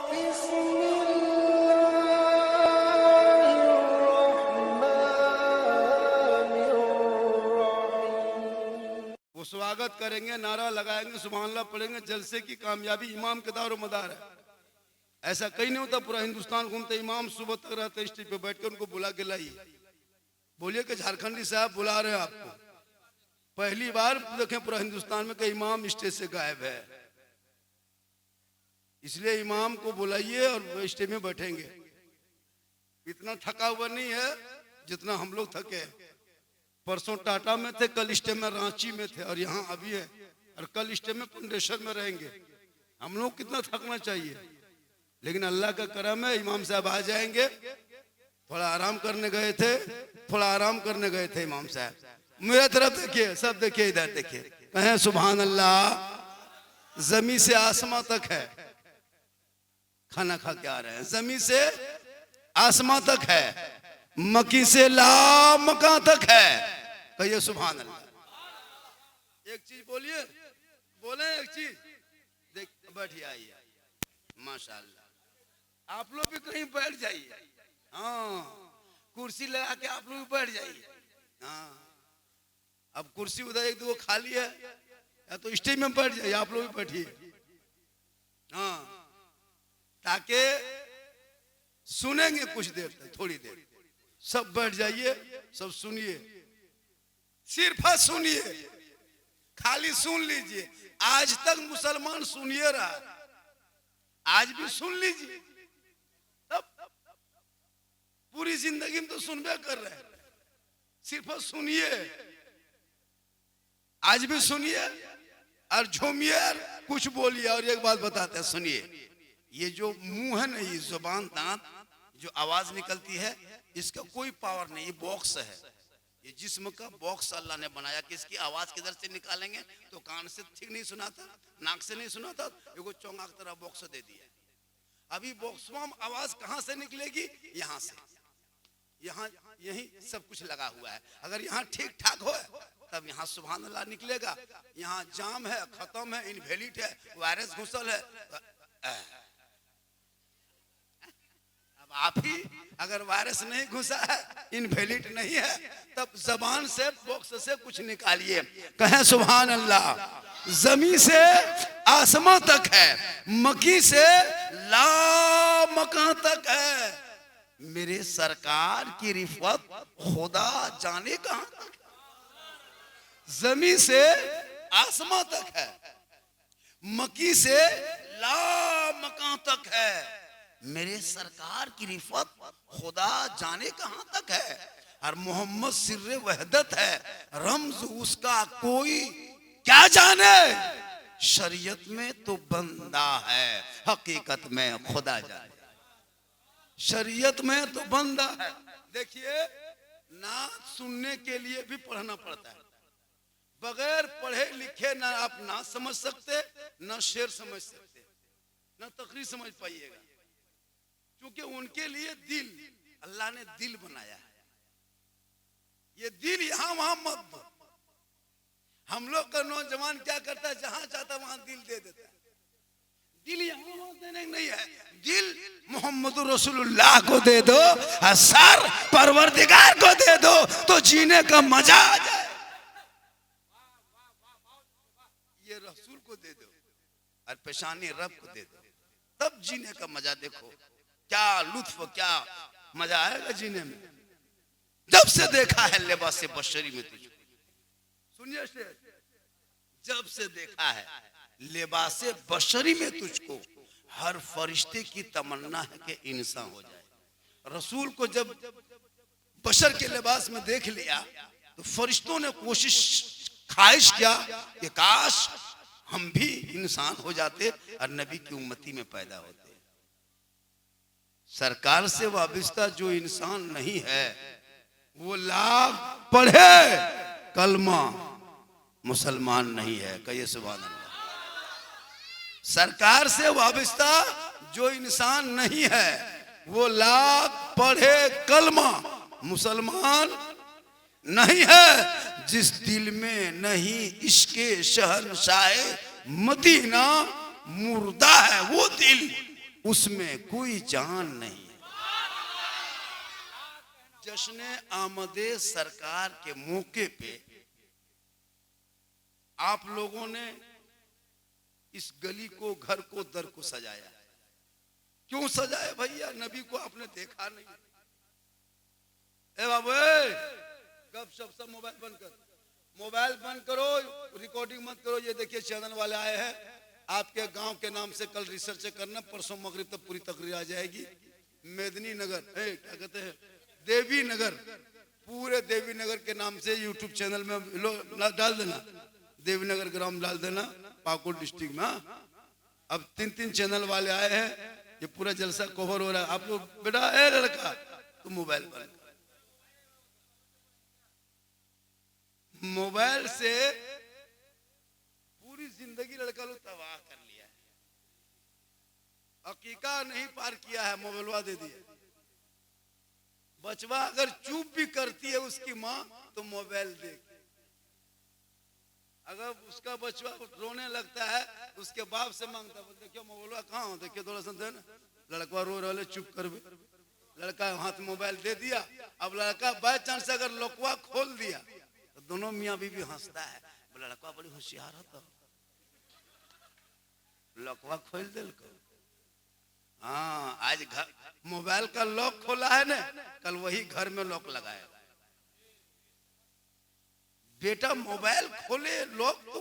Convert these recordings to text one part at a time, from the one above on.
वो स्वागत करेंगे, नारा लगाएंगे, सुभान अल्लाह पढ़ेंगे। जलसे की कामयाबी इमाम के दारो मदार है। ऐसा कहीं नहीं होता, पूरा हिंदुस्तान घूमते इमाम सुबह तक रहते स्टेज पे बैठ कर उनको बुला के लाइए, बोलिए कि झारखंडी साहब बुला रहे हैं आपको। पहली बार देखें पूरा हिंदुस्तान में कि इमाम स्टेज से गायब है, इसलिए इमाम को बुलाइए और वो स्टेज में बैठेंगे। इतना थका हुआ नहीं है जितना हम लोग थके। परसों टाटा में थे, कल स्टेज में रांची में थे, और यहाँ अभी है, और कल स्टेज में पुंडेश्वर में रहेंगे। हम लोग कितना थकना चाहिए, लेकिन अल्लाह का करम है, इमाम साहब आ जाएंगे। थोड़ा आराम करने गए थे, थोड़ा आराम करने गए थे इमाम साहब। मेरे तरफ देखिए, सब देखिए, इधर देखिए, कहें सुभान अल्लाह। जमीन से आसमां तक है, खाना खा के आ रहे हैं। जमीन से आसमां तक है, मकी से ला मकां तक है। कहिए सुभान अल्लाह। एक चीज बोलिए, बोले एक चीज, देख बैठिए, आइए, माशाअल्लाह। आप लोग भी कहीं बैठ जाइए, हाँ, कुर्सी लगा के आप लोग भी बैठ जाइए। हाँ, अब कुर्सी उधर एक दो खाली है, या तो स्टेज में बैठ जाइए, आप लोग भी बैठिए। हाँ, ताकि सुनेंगे कुछ देर तक, थोड़ी देर सब बैठ जाइए, सब सुनिए, सिर्फ सुनिए, खाली सुन लीजिए। आज तक मुसलमान सुनिए रहा, आज भी सुन लीजिए। तब पूरी जिंदगी में तो सुनबे कर रहे हैं, सिर्फ सुनिए, आज भी सुनिए और झूमिए, कुछ बोलिए। और एक बात बताते हैं, सुनिए, ये जो मुंह है ना, ये जुबान, दांत, जो आवाज निकलती है, इसका कोई पावर नहीं, ये बॉक्स है, ये जिस्म का बॉक्स अल्लाह ने बनाया कि इसकी आवाज किधर से निकालेंगे तो कान से ठीक नहीं सुनाता, नाक से नहीं सुनाता, एगो चौंगाक तरह बॉक्स दे दिया। अभी बॉक्स में आवाज कहां से निकलेगी? यहाँ से, यहाँ यही सब कुछ लगा हुआ है। अगर यहाँ ठीक ठाक हो तब यहाँ सुभान अल्लाह निकलेगा। यहाँ जाम है, खत्म है, इनवैलिड है, वायरस घुसल है। अब आप ही अगर वायरस नहीं घुसा है, इनवैलिड नहीं है, तब जबान से, बॉक्स से कुछ निकालिए, कहें सुभान अल्लाह। जमीन से आसमां तक है, मकी से ला मकां तक है। मेरे सरकार की रिफत खुदा जाने कहां तक। जमीन से आसमां तक है, मकी से ला मकां तक है। मेरे सरकार की रिफत खुदा जाने कहां तक है। और मोहम्मद सिर्रे वहदत है, रम्ज उसका कोई क्या जाने। शरीयत में तो बंदा है, हकीकत में खुदा जाने। शरीयत में तो बंदा है। देखिए, नात सुनने के लिए भी पढ़ना पड़ता है। बगैर पढ़े लिखे ना आप ना समझ सकते, ना शेर समझ सकते, ना तकरीर समझ पाइएगा, क्योंकि उनके लिए दिल, अल्लाह ने दिल बनाया है। ये दिल यहां वहां मत दो। हम लोग का नौजवान क्या करता है, जहां चाहता वहां दिल दे देता है। दिल यहां वहां देने नहीं है, दिल मोहम्मद रसूलुल्लाह को दे दो, सर परवरदिगार को दे दो, तो जीने का मजा आ जाए। ये रसूल को दे दो और पेशानी रब को दे दो, तब जीने का मजा देखो, क्या लुत्फ, क्या मजा आएगा जीने में। जब से देखा है लिबास बशरी में तुझको, सुनिए, जब से देखा है लिबास बशरी में तुझको, हर फरिश्ते की तमन्ना है कि इंसान हो जाए। रसूल को जब बशर के लिबास में देख लिया तो फरिश्तों ने कोशिश, ख्वाहिश किया कि काश हम भी इंसान हो जाते और नबी की उम्मती में पैदा होते। सरकार से वाबिस्ता जो इंसान नहीं है, वो लाख पढ़े कलमा, मुसलमान नहीं है। कहिए सुभान अल्लाह। सरकार से वाबिस्ता जो इंसान नहीं है, वो लाख पढ़े कलमा, मुसलमान नहीं है। जिस दिल में नहीं इश्के शहंशाह मदीना, मुर्दा है वो दिल। उसमें कोई जान नहीं। जश्न आमदे सरकार के मौके पे आप लोगों ने इस गली को, घर को, दर को सजाया। क्यों सजाया भैया? नबी को आपने देखा नहीं। ए बाबू, गप शप सब मोबाइल बंद कर, मोबाइल बंद करो, रिकॉर्डिंग मत करो। ये देखिए चैनल वाले आए हैं, आपके गांव के नाम से कल रिसर्च करना, परसों मगरिब तक पूरी तकरीर आ जाएगी। मेदनी नगर, क्या कहते हैं, देवी नगर, पूरे देवी नगर के नाम से यूट्यूब चैनल में डाल देना, देवी नगर ग्राम डाल देना, पाकुड़ डिस्ट्रिक्ट में। अब 3-3 चैनल वाले आए हैं, ये पूरा जलसा कवर हो रहा है। आप लोग बेटा, ए लड़का, तुम मोबाइल बंद, मोबाइल से पूरी जिंदगी लड़का लोग तबाह कर लिया है। हकीका नहीं पार किया है, मोबाइलवा दे दिया। बचवा अगर चुप भी करती है उसकी माँ तो मोबाइल दे, अगर उसका बचवा रोने लगता है उसके बाप से मांगता है, देखियो मोबाइलवा कहाँ हो, देखियो थोड़ा सा दे ना। लड़का रो रहा है, चुप कर बे। लड़का हाथ मोबाइल दे दिया। अब लड़का बाय चांस अगर लकवा खोल दिया तो दोनों मियाँ बीवी हंसता है, लड़का बड़ी होशियार होता, लकवा खोल दिल को। हाँ, आज घर मोबाइल का लॉक खोला है ना, कल वही घर में लॉक लगाएगा। बेटा मोबाइल खोले लॉक तो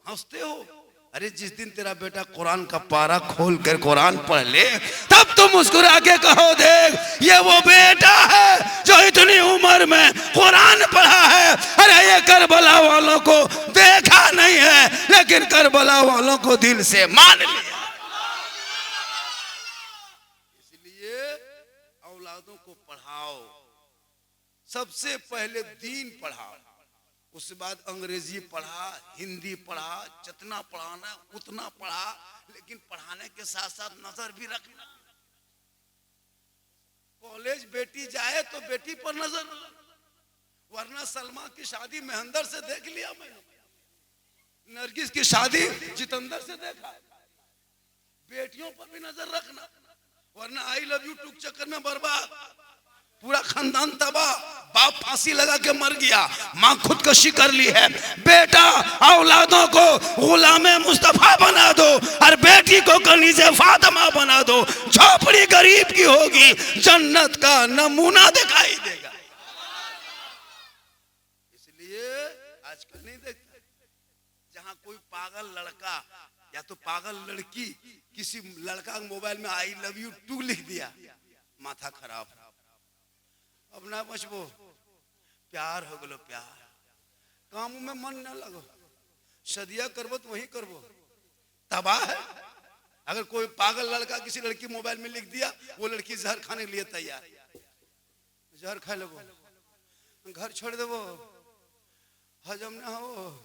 हंसते हो। अरे जिस दिन तेरा बेटा कुरान का पारा खोल कर कुरान पढ़ ले, तब तुम मुस्कुरा के कहो, देख ये वो बेटा है जो इतनी उम्र में कुरान पढ़ा है। अरे ये करबला वालों को देखा नहीं है, लेकिन करबला वालों को दिल से मान लिया। इसलिए औलादों को पढ़ाओ, सबसे पहले दीन पढ़ाओ, उसके बाद अंग्रेजी पढ़ा, हिंदी पढ़ा, जितना पढ़ाना उतना पढ़ा, लेकिन पढ़ाने के साथ साथ नजर भी रखना। कॉलेज बेटी जाए तो बेटी पर नजर, वरना सलमा की शादी महेंद्र से देख लिया मैंने, नरगिस की शादी जितेंद्र से देखा। बेटियों पर भी नजर रखना, वरना आई लव यू टूक चक्कर में बर्बाद, पूरा खानदान तबाह। बाप फांसी लगा के मर गया, माँ खुदकुशी कर ली है। बेटा औलादों को गुलामे मुस्तफा बना दो और बेटी को कनीज़े फातिमा बना दो। झोपड़ी गरीब की होगी, जन्नत का नमूना दिखाई देगा। इसलिए आजकल नहीं देखते, जहां कोई पागल लड़का या तो पागल लड़की किसी लड़का मोबाइल में आई लव यू टू लिख दिया, माथा खराब। अब ना बचबो, प्यार हो गलो, प्यार काम में मन न लगो, सदिया करबो तो वही करबो, तबाह है। अगर कोई पागल लड़का किसी लड़की मोबाइल में लिख दिया, वो लड़की जहर खाने के लिए तैयार, जहर खा लेबो, घर छोड़ देबो, हजम ना हो।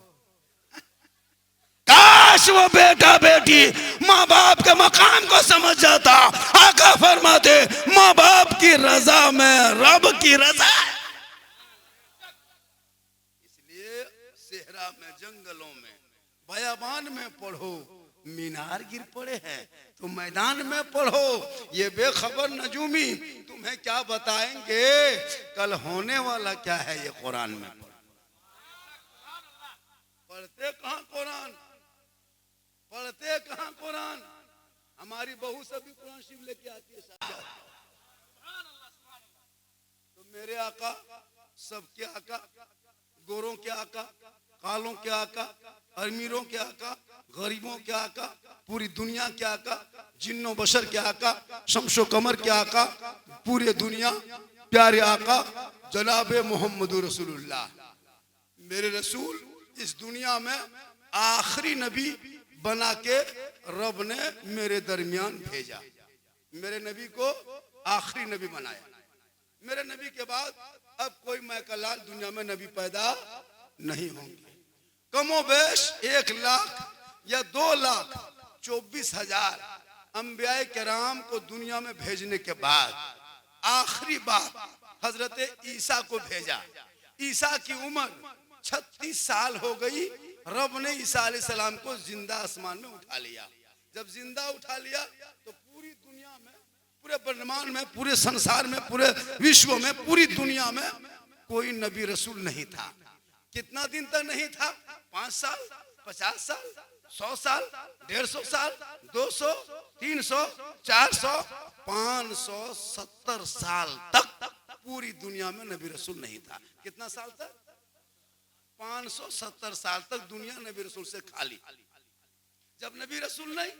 काश वो बेटा बेटी माँ बाप के मकाम को समझ जाता। आका फरमाते, माँ बाप की रजा में रब की रजा है। इसलिए सेहरा में, जंगलों में, बयाबान में पढ़ो। मीनार गिर पड़े हैं तो मैदान में पढ़ो। ये बेखबर नजूमी तुम्हें क्या बताएंगे कल होने वाला क्या है, ये कुरान में पढ़ते कहाँ कुरान, पढ़ते कहाँ कुरान। हमारी बहू सभी कुरान शिव लेके आती है साथ। तो मेरे आका, सबके आका, गोरों के आका, कालों के आका, अमीरों के आका, गरीबों के आका, पूरी दुनिया के आका, जिन्नो बशर के आका, शमशो कमर के आका, पूरी दुनिया प्यारे आका जनाब मोहम्मद रसूलुल्लाह। मेरे रसूल इस दुनिया में आखिरी नबी बना के रब ने मेरे दरमियान भेजा। मेरे नबी को आखिरी नबी बनाया। मेरे नबी के बाद अब कोई मैकलाल दुनिया में नबी पैदा नहीं होंगे। कमोबेश 1 लाख या 2,24,000 अंबियाए किराम को दुनिया में भेजने के बाद आखिरी बार हजरत ईसा को भेजा। ईसा की उम्र 36 साल हो गई। रब ने ईसा अलैहिस्सलाम को जिंदा आसमान में उठा लिया। जब जिंदा उठा लिया तो पूरी दुनिया पूरे ब्रह्मांड में, पूरे संसार में, पूरे विश्व में, पूरी दुनिया में कोई नबी रसूल नहीं था। कितना दिन तक नहीं था? 5 साल, 50 साल, 100 साल, 150 साल, 200, 300, 400, 570 साल तक पूरी दुनिया में नबी रसूल नहीं था। कितना साल तक? 570 साल तक दुनिया नबी रसूल से खाली। जब नबी रसूल नहीं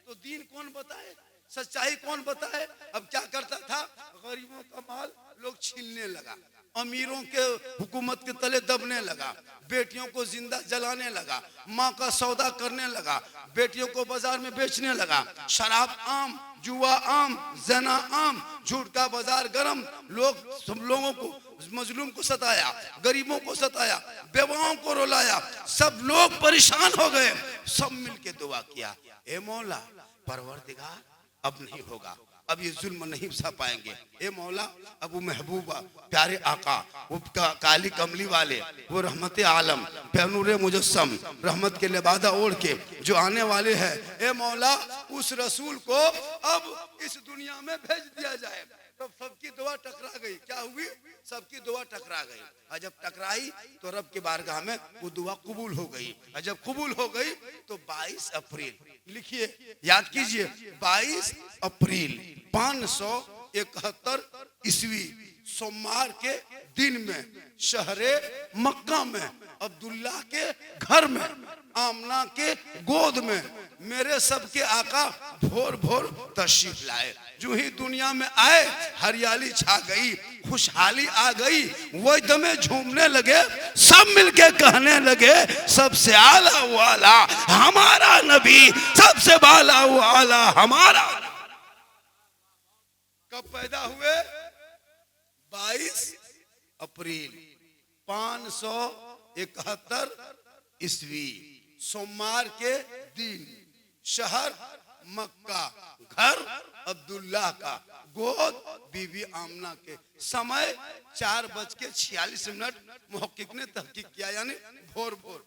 तो दीन कौन बताए, सच्चाई कौन बताए? अब क्या करता था? गरीबों का माल लोग छीनने लगा, अमीरों के हुकूमत के तले दबने लगा, बेटियों को जिंदा जलाने लगा, माँ का सौदा करने लगा, बेटियों को बाजार में बेचने लगा, शराब आम, जुआ आम, जना आम, झूठ का बाजार गरम। लोग सब लोगों को, मजलूम को सताया, गरीबों को सताया, बेवाओं को रुलाया, सब लोग परेशान हो गए। सब मिलके दुआ किया, ए मौला परवरदिगार अब नहीं होगा, अब ये जुल्म नहीं सह पाएंगे। ए मौला अब वो महबूबा प्यारे आका, वो काली कमली वाले, वो रहमत आलम पैनूर मुजस्सम रहमत के लिबादा ओढ़ के जो आने वाले हैं, ए मौला उस रसूल को अब इस दुनिया में भेज दिया जाए। तो सबकी दुआ टकरा गई। क्या हुई? सबकी दुआ टकरा गई। और जब टकराई तो रब के बारगाह में वो दुआ कबूल हो गई। और जब कबूल हो गई तो 22 अप्रैल, लिखिए, याद कीजिए, 22 अप्रैल 571 ईस्वी सोमवार के दिन में शहरे मक्का में अब्दुल्ला के घर में आमना के गोद में मेरे सबके आका भोर भोर तशरीफ लाए। जो ही दुनिया में आए हरियाली छा गई, खुशहाली आ गई, वो दमे झूमने लगे, सब मिलके कहने लगे सबसे आला वाला हमारा नबी, सबसे बाला वाला हमारा। कब पैदा हुए? 22 अप्रैल 571 ईस्वी सोमवार के दिन, शहर मक्का, घर अब्दुल्ला का, गोद बीबी आमना के, समय 4:46। मुहक्किक ने तहकीक किया, यानी भोर भोर।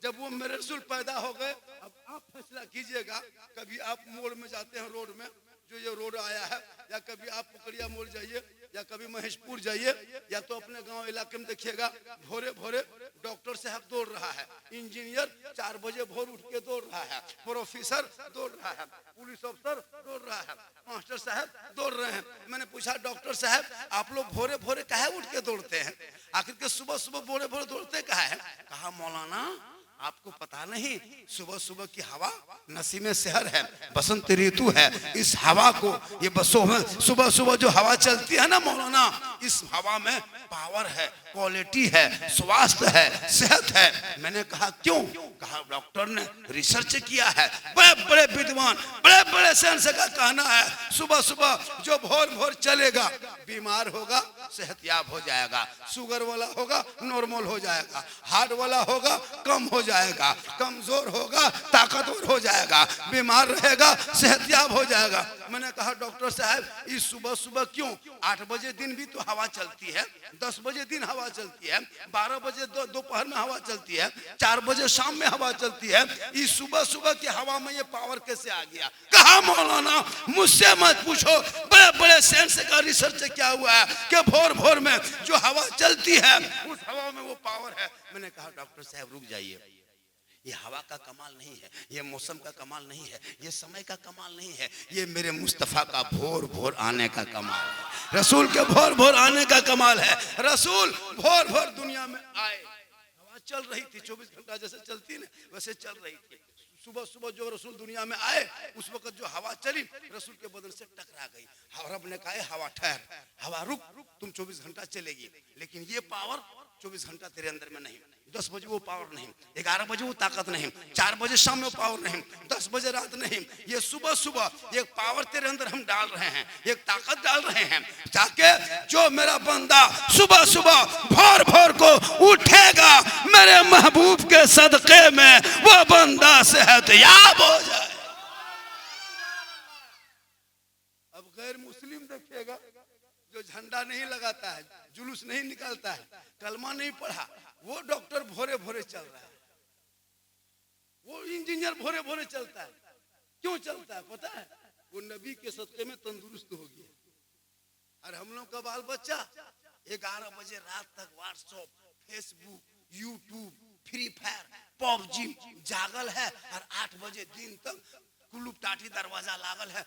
जब वो मेरे रसूल पैदा हो गए, अब आप फैसला कीजिएगा। कभी आप मोड़ में जाते हैं, रोड में जो ये रोड आया है, या कभी आप पुकड़िया मोड़ जाइए, या कभी महेशपुर जाइए, या तो अपने गांव इलाके में देखिएगा, भोरे भोरे डॉक्टर साहब दौड़ रहा है, इंजीनियर 4 बजे भोर उठ के दौड़ रहा है, प्रोफेसर दौड़ रहा है, पुलिस अफसर दौड़ रहा है, मास्टर साहब दौड़ रहे हैं। मैंने पूछा, डॉक्टर साहब आप लोग भोरे भोरे काहे उठ के दौड़ते हैं? आखिर के सुबह सुबह भोरे भोरे दौड़ते काहे हैं? कहा, मौलाना आपको पता नहीं, सुबह सुबह की हवा नसीमे शहर है, बसंत ऋतु है। इस हवा को, ये बसों में सुबह सुबह जो हवा चलती है ना मौलाना, इस हवा में पावर है, क्वालिटी है, स्वास्थ्य है, सेहत है। मैंने कहा क्यों? कहा डॉक्टर ने रिसर्च किया है, बड़े बड़े विद्वान, बड़े बड़े साइंस का कहना है, सुबह सुबह जो भोर भोर चलेगा बीमार होगा सेहतयाब हो जाएगा, शुगर वाला होगा नॉर्मल हो जाएगा, हार्ट वाला होगा कम हो जाएगा, कमजोर होगा ताकतवर हो जाएगा, बीमार रहेगा सेहतयाब हो जाएगा। मैंने कहा डॉक्टर साहब इस सुबह सुबह क्यों? 8 बजे दिन भी तो हवा चलती है, 10 बजे दिन हवा चलती है, 12 बजे दोपहर में हवा चलती है, 4 बजे शाम में हवा चलती है, इस सुबह सुबह की हवा में ये पावर कैसे आ गया? कहा मौलाना मुझसे मत पूछो, बड़े बड़े साइंस का रिसर्च क्या हुआ है कि भोर भोर में जो हवा चलती है उस हवा में वो पावर है। मैंने कहा डॉक्टर साहब रुक जाइए, ये हवा का कमाल नहीं है, ये मौसम का कमाल नहीं है, ये समय का कमाल नहीं है, ये मेरे मुस्तफा का भोर भोर आने का कमाल है, रसूल के भोर भोर आने का कमाल है। रसूल भोर भोर दुनिया में आए, हवा चल रही थी, 24 घंटा जैसे चलती ना वैसे चल रही थी। सुबह सुबह जो रसूल दुनिया में आए उस वक्त जो हवा चली रसूल के बदन से टकरा गई। रब ने कहा हवा ठहर, हवा रुक, तुम 24 घंटा चलेगी, लेकिन ये पावर 24 घंटा तेरे अंदर में नहीं। 10 बजे वो पावर नहीं, 11 बजे वो ताकत नहीं, 4 बजे शाम में पावर नहीं, 10 बजे रात नहीं, ये सुबह सुबह एक पावर तेरे अंदर हम डाल रहे हैं, एक ताकत डाल रहे हैं, ताकि जो मेरा बंदा सुबह सुबह भोर भोर को उठेगा मेरे महबूब के सदके में वो बंदा सेहतयाब हो जाए। अब गैर मुस्लिम देखिएगा, जो झंडा नहीं लगाता है, जुलूस नहीं निकालता है, कलमा नहीं पढ़ा, वो डॉक्टर भोरे भोरे चल रहा है, वो इंजीनियर भोरे भोरे चलता है। क्यों चलता है पता है? वो नबी के सदक़े में तंदुरुस्त हो गया। और हम लोग का बाल बच्चा 11 बजे रात तक WhatsApp, Facebook, YouTube, free fire, PUBG जागल है और 8 बजे दिन तक कुल्लू टाटी दरवाजा लागल है।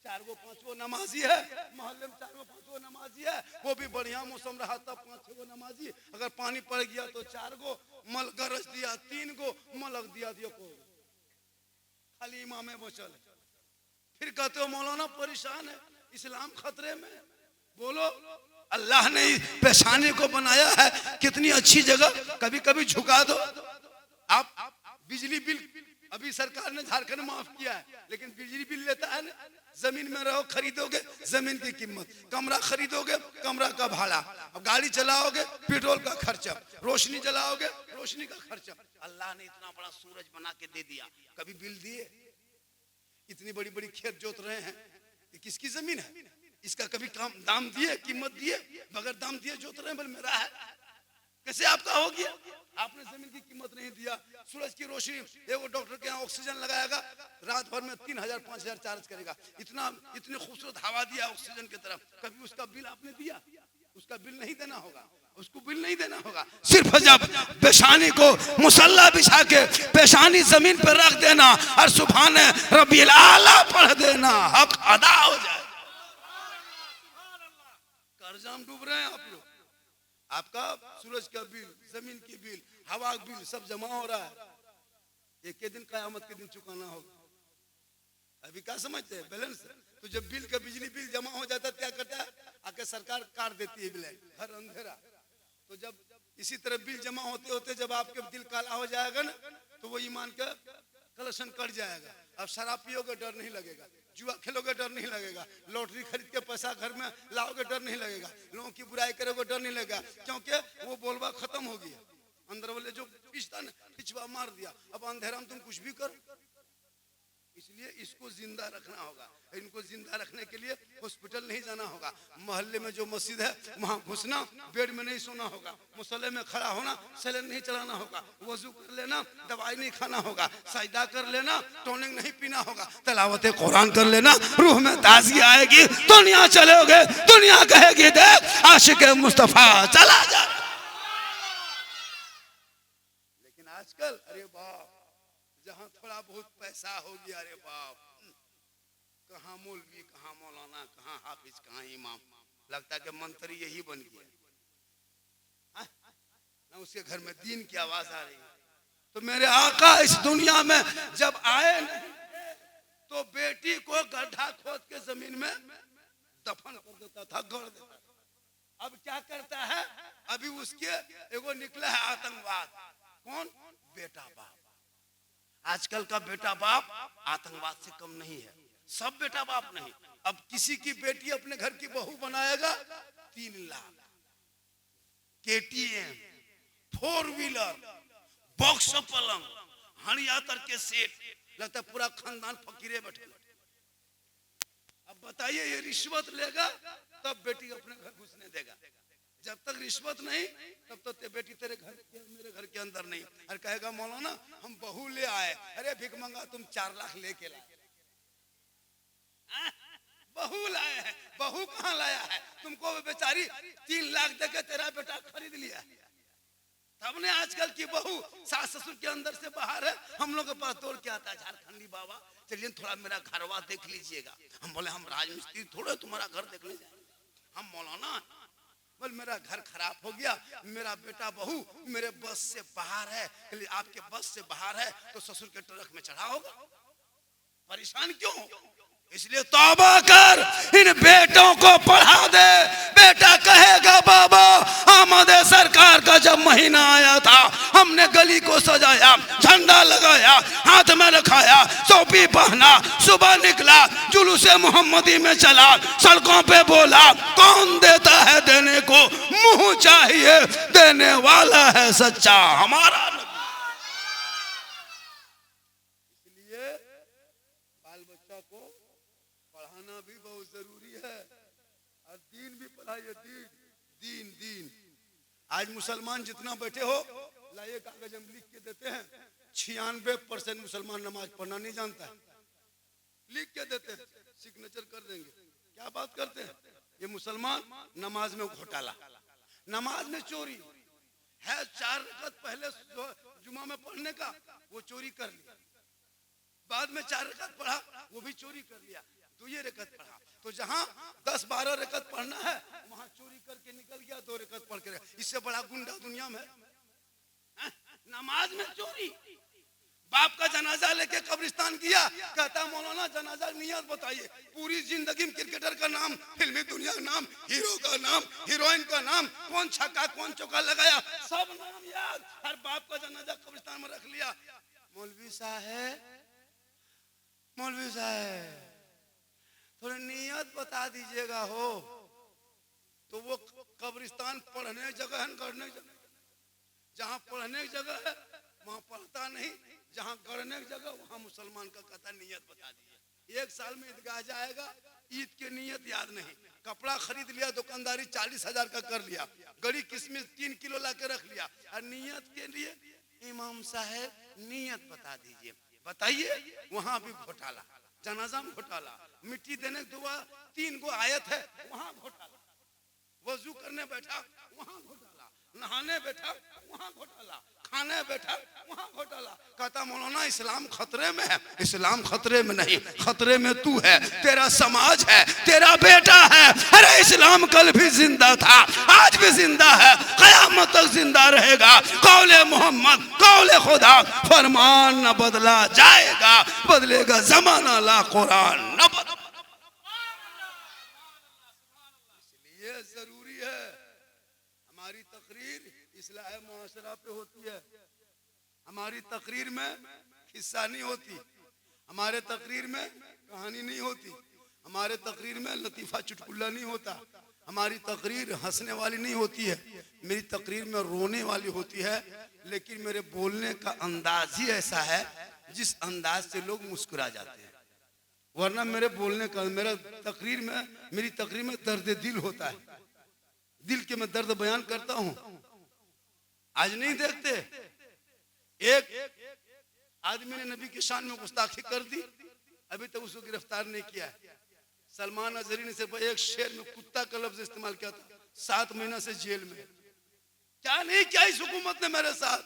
4 गो 5 गो नमाजी है मोहल्ले में, 4 गो 5 गो नमाजी है, वो भी बढ़िया मौसम रहा तब 5 गो नमाजी। अगर पानी पड़ गया तो 4 गो मल गरज दिया, 3 गो मलक दिया को खाली इमामे बचल। फिर कहते हो मौलाना परेशान है, इस्लाम खतरे में। बोलो अल्लाह ने पेशानी को बनाया है कितनी अच्छी जगह, कभी कभी झुका दो। आप बिजली बिल अभी सरकार ने झारखंड माफ किया है, लेकिन बिजली बिल लेता है ना। जमीन में रहो खरीदोगे जमीन की कीमत, कमरा खरीदोगे कमरा का भाड़ा, अब गाड़ी चलाओगे पेट्रोल का खर्चा, रोशनी जलाओगे रोशनी का खर्चा। अल्लाह ने इतना बड़ा सूरज बना के दे दिया, कभी बिल दिए? इतनी बड़ी बड़ी खेत जोत रहे हैं, ये किसकी जमीन है? इसका कभी काम दाम दिए, कीमत दिए? बगैर दाम दिए जोत रहे हैं, बोल मेरा है। कैसे आपका हो गया? आपने जमीन की कीमत नहीं दिया। सूरज की रोशनी, एगो डॉक्टर के यहाँ ऑक्सीजन लगाएगा, रात भर में 3000 5000 चार्ज करेगा। इतनी खूबसूरत हवा दिया ऑक्सीजन की तरफ, कभी उसका बिल आपने दिया? उसका बिल नहीं देना होगा, उसको बिल नहीं देना होगा। सिर्फ जब पेशानी को मुसल्ला बिछा के पेशानी जमीन पर रख देना और सुभान रब्बिल आला पढ़ देना, हक अदा हो जाए। कर्जा में डूब रहे हैं आप लोग। आपका सूरज का बिल, जमीन की बिल, हवा का बिल सब जमा हो रहा है। एक के दिन कयामत के दिन चुकाना होगा। अभी क्या समझते हैं? बैलेंस। तो जब बिल का बिजली बिल जमा हो जाता है क्या करता है? आके सरकार काट देती है ब्लैक, घर अंधेरा। तो जब इसी तरह बिल जमा होते होते जब आपके दिल काला हो जाएगा ना, तो वो ईमान का कलेक्शन कट जाएगा। अब शराब पियोगे डर नहीं लगेगा, जुआ खेलोगे डर नहीं लगेगा, लॉटरी खरीद के पैसा घर में लाओगे डर नहीं लगेगा, लोगों की बुराई करोगे डर नहीं लगेगा, क्योंकि वो बोलबा खत्म हो गया। अंदर वाले जो पिछता ना पिछवा मार दिया, अब अंधेरा में तुम कुछ भी करो। इसलिए इसको जिंदा रखना होगा। इनको जिंदा रखने के लिए हॉस्पिटल नहीं जाना होगा, मोहल्ले में जो मस्जिद है वहां घुसना, बेड में नहीं सोना होगा, मुसल्ले में खड़ा होना, सैलेंड नहीं चलाना होगा, वजू कर लेना, दवाई नहीं खाना होगा, सजदा कर लेना, टॉनिक नहीं पीना होगा, तिलावत कुरान कर लेना, रूह में ताजगी आएगी, दुनिया चलोगे, दुनिया कहेगी देख आशिक मुस्तफा चला जा। लेकिन आजकल अरे बाप, जहां थोड़ा बहुत पैसा हो गया, अरे बाप, कहाँ मौलवी, कहाँ मौलाना, कहाँ हाफिज, कहाँ इमाम, लगता है कि मंत्री यही बन गया ना। उसके घर में दीन की आवाज आ रही है। तो मेरे आका इस दुनिया में जब आए नहीं तो बेटी को गड्ढा खोद के जमीन में दफन कर देता था, गड़ देता था। अब क्या करता है? अभी उसके एगो निकला है आतंकवाद। कौन? बेटा बाप। आजकल का बेटा बाप आतंकवाद से कम नहीं है। सब बेटा बाप नहीं। अब किसी की बेटी अपने घर की बहू बनाएगा 3 लाख, KTM, 4 व्हीलर, बॉक्स पलंग, हड़ियातर के सेट, लगता पूरा खानदान फकीरे बैठे। अब बताइए ये रिश्वत लेगा तब बेटी अपने घर घुसने देगा। जब तक रिश्वत नहीं तब तक बेटी तेरे घर मेरे घर के अंदर नहीं। और कहेगा मौलाना हम बहू ले आए। अरे भिख मंगा तुम 4 लाख लेके लाए, बहू लाए हैं। बहू कहाँ लाया है? तुमको बेचारी 3 लाख देके तेरा बेटा खरीद लिया। तब ने आजकल की बहू सास ससुर के अंदर से बाहर है। हम लोग के पास तोड़ के आता है झारखंडी बाबा, चलिए थोड़ा मेरा घरवा देख लीजिएगा। हम बोले हम राजमिस्त्री थोड़े तुम्हारा घर देखने जाएंगे, हम मौलाना। बोल मेरा घर खराब हो गया, मेरा बेटा बहू मेरे बस से बाहर है, आपके बस से बाहर है तो ससुर के ट्रक में चढ़ा होगा। परेशान क्यों? इसलिए तौबा कर, इन बेटों को पढ़ा दे। बेटा कहेगा बाबा आमद सरकार का जब महीना आया था हमने गली को सजाया, झंडा लगाया, हाथ में रखाया, टोपी पहना, सुबह निकला, जुलूसे मोहम्मदी में चला, सड़कों पे बोला कौन देता है देने को, मुंह चाहिए देने वाला है सच्चा हमारा। इसलिए बाल बच्चा को पढ़ाना भी बहुत जरूरी है और दीन भी पढ़ाइए। दीन दीन। आज मुसलमान जितना बैठे हो लाइए कागज हम लिख के देते हैं, 96% मुसलमान नमाज पढ़ना नहीं जानता है। लिख के देते हैं, सिग्नेचर कर देंगे, क्या बात करते हैं ये मुसलमान। नमाज में घोटाला, नमाज में चोरी है। 4 रकात पहले जुमा में पढ़ने का वो चोरी कर लिया, बाद में 4 रकात पढ़ा वो भी चोरी कर लिया, 2 रकात पढ़ा। तो जहां 10-12 रकात पढ़ना है वहां चोरी करके निकल गया, 2 रकात पढ़ के। इससे बड़ा गुंडा दुनिया में है? नमाज में चोरी। बाप का जनाजा लेके कब्रिस्तान किया, कहता मौलाना जनाजा नियत बताइए। पूरी जिंदगी में क्रिकेटर का नाम, फिल्मी दुनिया का नाम, हीरो का नाम, हीरोइन का नाम, कौन छक्का कौन चौका लगाया, सब नाम याद। हर बाप का जनाजा कब्रिस्तान में रख लिया। मौलवी साहब, मौलवी साहब थोड़ी नियत बता दीजिएगा हो। तो वो कब्रिस्तान पढ़ने जगह है, गढ़ने जगह। जहां पढ़ने की जगह है वहां पढ़ता नहीं, जहां गढ़ने की जगह वहां मुसलमान का कहता नियत बता दीजिए। 1 साल में ईदगाह जाएगा, ईद की नियत याद नहीं। कपड़ा खरीद लिया, दुकानदारी 40,000 का कर लिया, गड़ी किशमिश 3 किलो ला के रख लिया, और नियत के लिए इमाम साहब नियत बता दीजिए। बताइए, वहां भी घोटाला। जनाजा में घोटाला, मिट्टी देने की दुआ 3 गो आयत है वहां घोटाला, वजू करने बैठा वहां घोटाला, नहाने बैठा वहां घोटाला, खाने बैठा वहां घोटाला। कहता मौलाना इस्लाम खतरे में है। इस्लाम खतरे में नहीं, खतरे में तू है, तेरा समाज है, तेरा बेटा है। अरे इस्लाम कल भी जिंदा था, आज भी जिंदा है, कयामत तक जिंदा रहेगा। कौले मोहम्मद, कौले खुदा, फरमान न बदला जाएगा, बदलेगा जमाना ला कुरान न बदला। इसलिए जरूरी है हमारी तकरीर इस्लाह मुआशरा पे होती है। हमारी तकरीर में किस्सा नहीं होती, हमारे तकरीर में कहानी नहीं होती, हमारे तकरीर में लतीफा चुटकुला नहीं होता, हमारी तकरीर हंसने वाली नहीं होती है। मेरी तकरीर में रोने वाली होती है, लेकिन मेरे बोलने का अंदाज ही ऐसा है जिस अंदाज से लोग मुस्कुरा जाते हैं। वरना मेरे बोलने का, मेरी तकरीर में दर्द दिल होता है। दिल के मैं दर्द बयान करता हूँ। आज नहीं देखते, एक आदमी ने नबी की शान में गुस्ताखी कर दी, अभी तक उसको गिरफ्तार नहीं किया है। सलमान अजहरी ने सिर्फ एक शेर में कुत्ता का लफ्ज इस्तेमाल किया था, 7 महीना से जेल में। क्या नहीं किया इस हुकूमत ने मेरे साथ।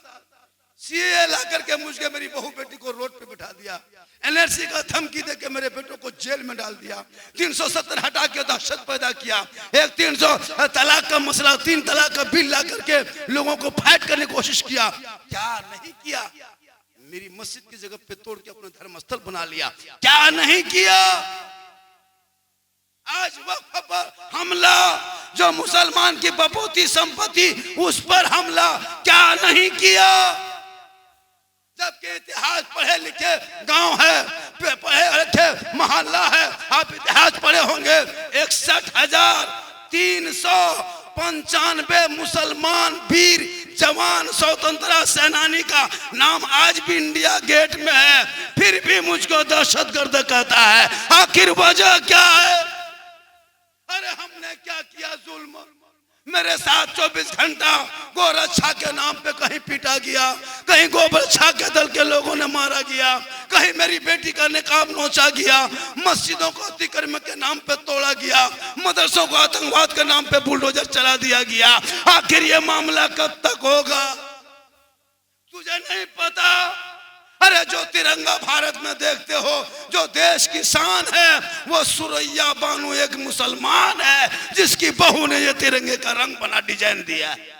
सीए ला करके मुझे मेरी बहू बेटी को रोड पे बिठा दिया, एनआरसी का धमकी देके मेरे बेटों को जेल में डाल दिया, 370 हटा के दहशत पैदा किया, एक 300 तलाक का मसला, 3 तलाक का बिल ला करके लोगों को फाइट करने की कोशिश किया। क्या नहीं किया। मेरी मस्जिद की जगह पे तोड़ के अपना धर्मस्थल बना लिया। क्या नहीं किया। आज वक्फ पर हमला, जो मुसलमान की बपोती संपत्ति उस पर हमला, क्या नहीं किया। जबकि इतिहास पढ़े लिखे गांव है, पढ़े लिखे मोहल्ला है। आप इतिहास पढ़े होंगे, 61,395 मुसलमान वीर जवान स्वतंत्रता सेनानी का नाम आज भी इंडिया गेट में है, फिर भी मुझको दहशतगर्द कहता है। आखिर वजह क्या है। अरे हमने क्या किया जुल्म। मेरे साथ 24 घंटा गोरक्षा के नाम पे कहीं पीटा गया, कहीं गोबरछा के दल के लोगों ने मारा गया, कहीं मेरी बेटी का निकाब नोचा गया, मस्जिदों को अतिक्रमण के नाम पे तोड़ा गया, मदरसों को आतंकवाद के नाम पे बुलडोजर चला दिया गया। आखिर ये मामला कब तक होगा। तुझे नहीं पता। अरे जो तिरंगा भारत में देखते हो, जो देश की शान है, वो सुरैया बानू एक मुसलमान है, जिसकी बहू ने ये तिरंगे का रंग बना डिजाइन दिया है।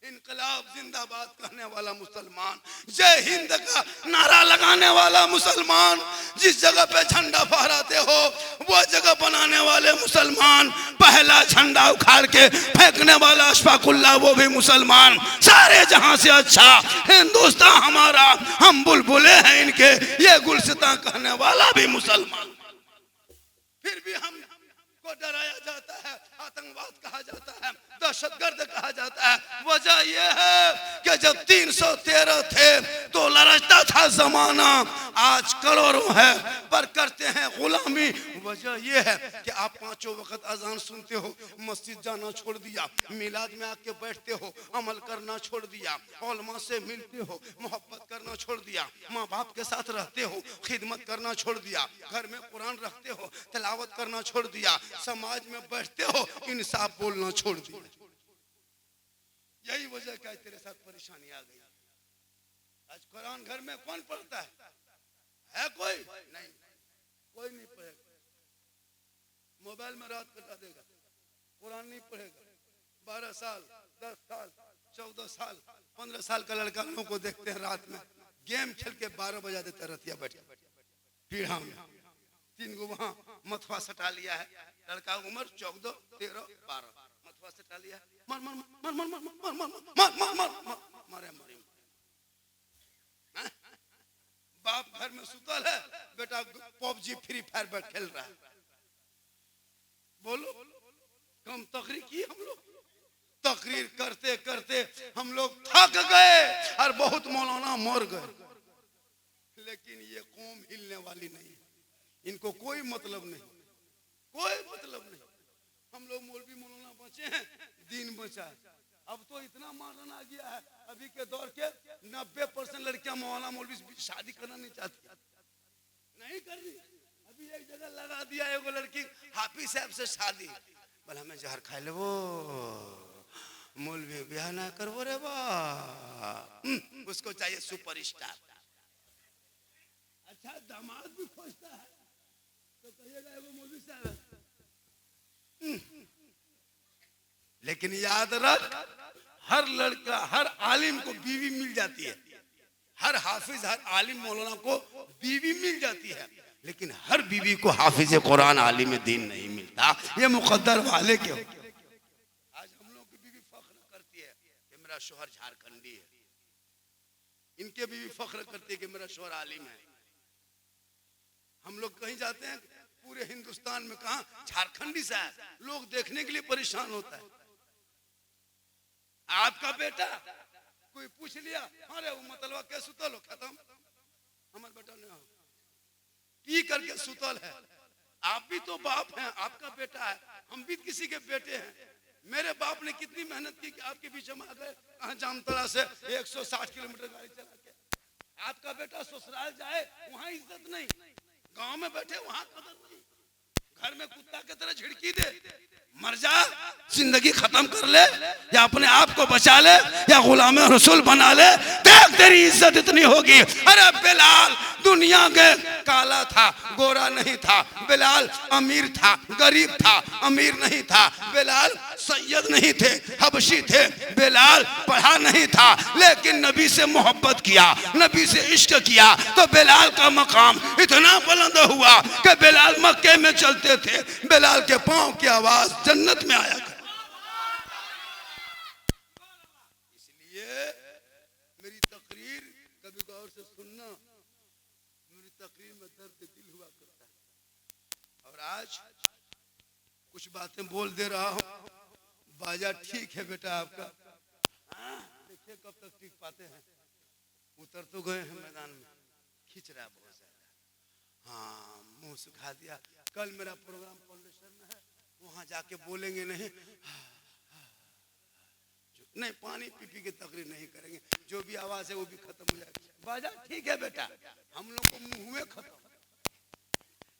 इनकलाब जिंदाबाद कहने वाला मुसलमान, जय हिंद का नारा लगाने वाला मुसलमान, जिस जगह पे झंडा फहराते हो वो जगह बनाने वाले मुसलमान, पहला झंडा उखाड़ के फेंकने वाला अशफाकुल्लाह वो भी मुसलमान। सारे जहां से अच्छा हिंदुस्तान हमारा, हम बुलबुले हैं इनके, ये गुलसितां कहने वाला भी मुसलमान। फिर भी हम को डराया जाता है, आतंकवाद कहा जाता है, दहशतगर्द कहा जाता है। वजह यह है कि जब 313 थे तो लरचता था जमाना, आज करोड़ों है पर करते हैं गुलामी। वजह यह है कि आप पांचों वक्त अजान सुनते हो, मस्जिद जाना छोड़ दिया, मिलाद में आके बैठते हो, अमल करना छोड़ दिया, उलमा से मिलते हो, मोहब्बत करना छोड़ दिया, माँ बाप के साथ रहते हो, खिदमत करना छोड़ दिया, घर में कुरान रखते हो, तिलावत करना छोड़ दिया, समाज में बैठते हो, इंसाफ बोलना छोड़ दिया। यही वजह क्या तेरे साथ परेशानी आ गई। आज कुरान घर में कौन पढ़ता है कोई नहीं, कोई नहीं पढ़ेगा, मोबाइल में रात कटा देगा, कुरान नहीं पढ़ेगा। 12 साल 10 साल 14 साल 15 साल का लड़का लोगों को देखते हैं रात में गेम खेल के 12 बजा देता रतिया बैठ पीढ़ा में। 3 गो वहां मथुआ सटा लिया है, लड़का उम्र 14 13 12 मथुआ सटा लिया, मर मर मर मर मर मर मर मर मर मर मर मारे मारे। बाप घर में सुतल है, बेटा पबजी फ्री फायर बैठ खेल रहा है। बोलो कम तकरीर की हम लोग, तकरीर करते करते हम लोग थक गए और बहुत मौलाना मर गए। लेकिन ये कौम हिलने वाली नहीं है, इनको कोई मतलब नहीं, कोई मतलब नहीं। हम लोग मौलवी मौलाना बचे हैं, दीन बचा है। अब तो इतना मारन आ गया है, अभी के दौर के 90% लड़कियां मौलाना मौलवी शादी करना नहीं चाहती, नहीं कर रही। अभी एक जगह लगा दिया एगो लड़की हाफिज साहब से शादी, बोला मैं जहर खा ले वो मौलवी ब्याह ना करवो रे बा, उसको चाहिए सुपरस्टार। अच्छा दामाद भी खोजता है तो कहिएगा एगो मौलवी साहब। लेकिन याद रख, हर लड़का हर आलिम को बीवी मिल जाती है, हर हाफिज हर आलिम मौलाना को बीवी मिल जाती है, लेकिन हर बीवी को हाफिज कुरान आलिम दीन नहीं मिलता। ये मुकद्दर वाले के। आज हम लोग की बीवी फख्र करती है कि मेरा शोहर झारखंडी है, इनके बीवी फख्र करती है कि मेरा शोहर आलिम है। हम लोग कहीं जाते हैं पूरे हिंदुस्तान में, कहा झारखंडी सा है, लोग देखने के लिए परेशान होता है। आपका बेटा कोई पूछ लिया, अरे वो मतलबा के सुतल हो, खत्म, हमारे बेटा नहीं पी करके सुतल है। आप भी तो बाप हैं, आपका बेटा है, हम भी किसी के बेटे हैं। मेरे बाप ने कितनी मेहनत की कि आपके बीच में आ गए, कहाँ जामतला से 160 किलोमीटर गाड़ी चला के। आपका बेटा ससुराल जाए वहां इज्जत नहीं, गांव में बैठे वहां कदर नहीं, घर में कुत्ता की तरह झिड़की दे, मर जा, जिंदगी खत्म कर ले, या अपने आप को बचा ले, या गुलाम रसूल बना ले, देख तेरी इज्जत इतनी होगी। अरे बिलाल दुनिया के काला था, गोरा नहीं था, बिलाल अमीर था, गरीब था, अमीर नहीं था, बिलाल सैयद नहीं थे, हबशी थे, बिलाल पढ़ा नहीं था, लेकिन नबी से मोहब्बत किया, नबी से इश्क किया, तो बिलाल का मकाम इतना बुलंद हुआ कि बिलाल मक्के में चलते थे, बिलाल के पांव की आवाज जन्नत में आया कर। इसलिए मेरी तकरीर कभी गौर से सुनना, मेरी तकरीर में दर्द दिल हुआ करता है। और आज कुछ बातें बोल दे रहा हूं, बाजा ठीक है बेटा आपका, देखिए कब तक ठीक पाते हैं। उतर तो गए हैं मैदान में, खींच रहा है बहुत ज्यादा, हाँ मुंह सुखा दिया। कल मेरा प्रोग्राम पॉलिटिशियन में है, वहां जाके बोलेंगे नहीं, नहीं पानी पी पी के तकरीर नहीं करेंगे, जो भी आवाज है वो भी खत्म हो जाएगी। बाजा ठीक है बेटा, हम लोग को मुंह में खत्म,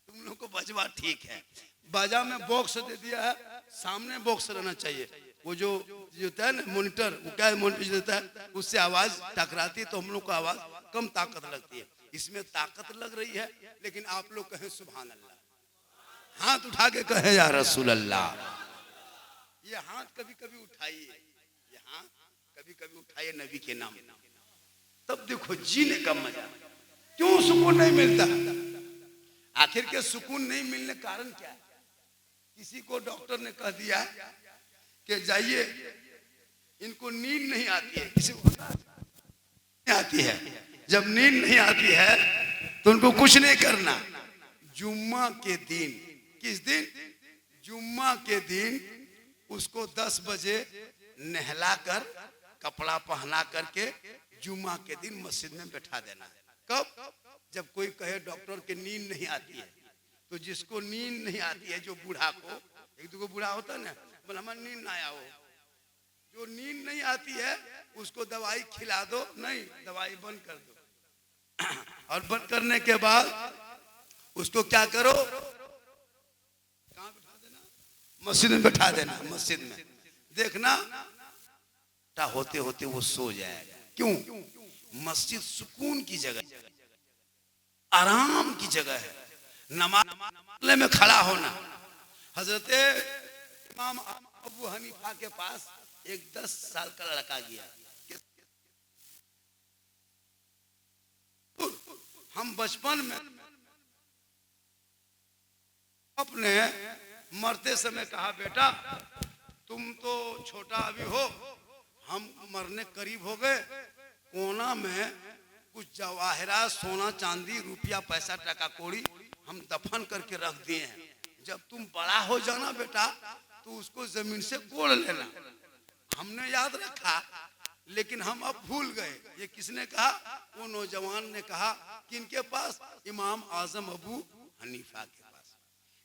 तुम लोग को बजवा ठीक है। बाजा में बॉक्स दे दिया है, सामने बॉक्स रहना चाहिए, वो जो होता है ना मॉनिटर, वो क्या मॉनिटर देता है, उससे आवाज टकराती है तो हम लोग को आवाज कम ताकत लगती है। इसमें ताकत लग रही है, लेकिन आप लोग कहें सुभान अल्लाह, हाथ उठा के कहे या रसूल अल्लाह। ये हाथ कभी कभी उठाइए, ये हाथ कभी कभी उठाइए नबी के नाम, तब देखो जीने का मजा। क्यों सुकून नहीं मिलता? आखिर के सुकून नहीं मिलने कारण क्या है? किसी को डॉक्टर ने कह दिया कि जाइए, इनको नींद नहीं आती है, किसी को नहीं आती है, जब नींद नहीं आती है तो उनको कुछ नहीं करना, जुम्मा के दिन, किस दिन? जुम्मा के दिन उसको 10 बजे नहलाकर कपड़ा पहना करके जुम्मा के दिन मस्जिद में बैठा देना है। कब? जब कोई कहे डॉक्टर के नींद नहीं आती है, तो जिसको नींद नहीं आती है, जो बूढ़ा को, एक दो बूढ़ा होता है ना, बोले हमारा नींद ना आया हो, जो नींद नहीं आती है उसको दवाई खिला दो, नहीं दवाई बंद कर दो, और बंद करने के बाद उसको क्या करो, कहाँ बैठा देना, मस्जिद में बैठा देना, मस्जिद में देखना होते होते वो सो जाएगा। क्यों? मस्जिद सुकून की जगह, आराम की जगह है, नमाज में खड़ा होना। हजरत इमाम अबू हनीफा के पास एक 10 साल का लड़का गया। हम बचपन में अपने मरते समय कहा, बेटा तुम तो छोटा अभी हो, हम मरने करीब हो गए, कोना में कुछ जवाहरात, सोना चांदी, रुपया पैसा टका कौड़ी हम दफन करके रख दिए हैं, जब तुम बड़ा हो जाना बेटा तो उसको जमीन से कोड़ लेना। हमने याद रखा, लेकिन हम अब भूल गए। ये किसने कहा? वो नौजवान ने कहा। किनके पास? इमाम आजम अबू हनीफा के पास।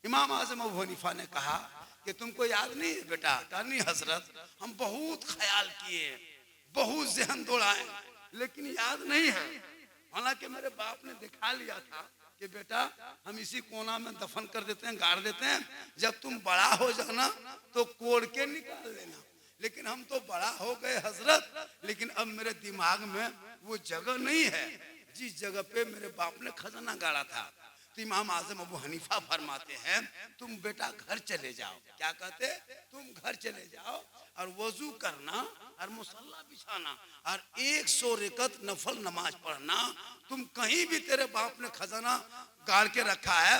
इमाम आजम अबू हनीफा ने कहा कि तुमको याद नहीं है बेटा? कहा नहीं हजरत, हम बहुत ख्याल किए, बहुत जहन दौड़ाए, लेकिन याद नहीं है। हालांकि मेरे बाप ने दिखा लिया था कि बेटा हम इसी कोना में दफन कर देते हैं, गाड़ देते हैं, जब तुम बड़ा हो जाना तो कोड़ के निकाल लेना। लेकिन हम तो बड़ा हो गए हजरत, लेकिन अब मेरे दिमाग में वो जगह नहीं है जिस जगह पे मेरे बाप ने खजाना गाड़ा था। तो इमाम आजम अबू हनीफा फरमाते हैं, तुम बेटा घर चले जाओ। क्या कहते? तुम घर चले जाओ और वजू करना और मुसल्ला बिछाना और 100 रकत नफल नमाज पढ़ना। तुम कहीं भी तेरे बाप ने खजाना गाड़ के रखा है,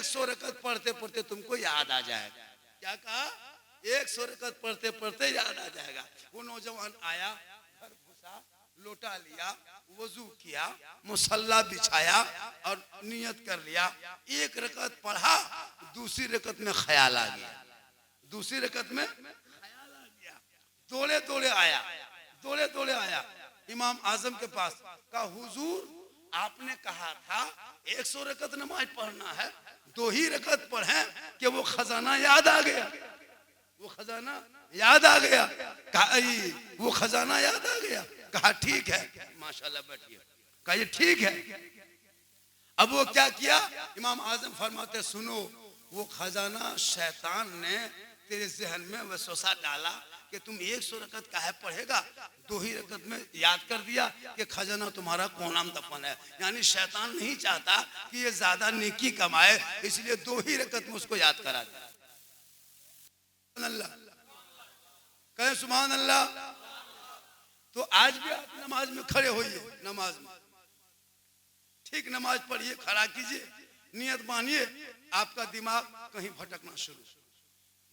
100 रकत पढ़ते पढ़ते तुमको याद आ जाएगा। क्या कहा? 100 रकत पढ़ते पढ़ते याद आ जाएगा। वो नौजवान आया, घर घुसा, लोटा लिया, वजू किया, मुसल्ला बिछाया और नियत कर लिया। 1 रकत पढ़ा, दूसरी रकत में ख्याल आ गया, दूसरी रकत में ख्याल आ गया। दौड़े दौड़े आया इमाम आजम के पास। कहा हुजूर, आपने कहा था 100 रकत नमाज पढ़ना है, 2 ही रकत पढ़े कि वो खजाना याद आ गया, वो खजाना याद आ गया। कहा वो खजाना याद आ गया। कहा ठीक है, माशाल्लाह बैठिए। कहा ये ठीक है। अब वो क्या किया? इमाम आजम फरमाते सुनो, वो खजाना शैतान ने तेरे जहन में वसवसा डाला कि तुम 100 रकत काहे पढ़ेगा, 2 ही रकत में याद कर दिया कि खजाना तुम्हारा कोना में दफन है। यानी शैतान नहीं चाहता कि ये ज्यादा नेकी कमाए, इसलिए 2 ही रकत में उसको याद करा दिया। अल्लाह कहे सुभान अल्लाह। तो आज भी आप नमाज में खड़े होइए, नमाज में ठीक नमाज पढ़िए, खड़ा कीजिए, नियत मानिए, आपका दिमाग कहीं भटकना शुरू,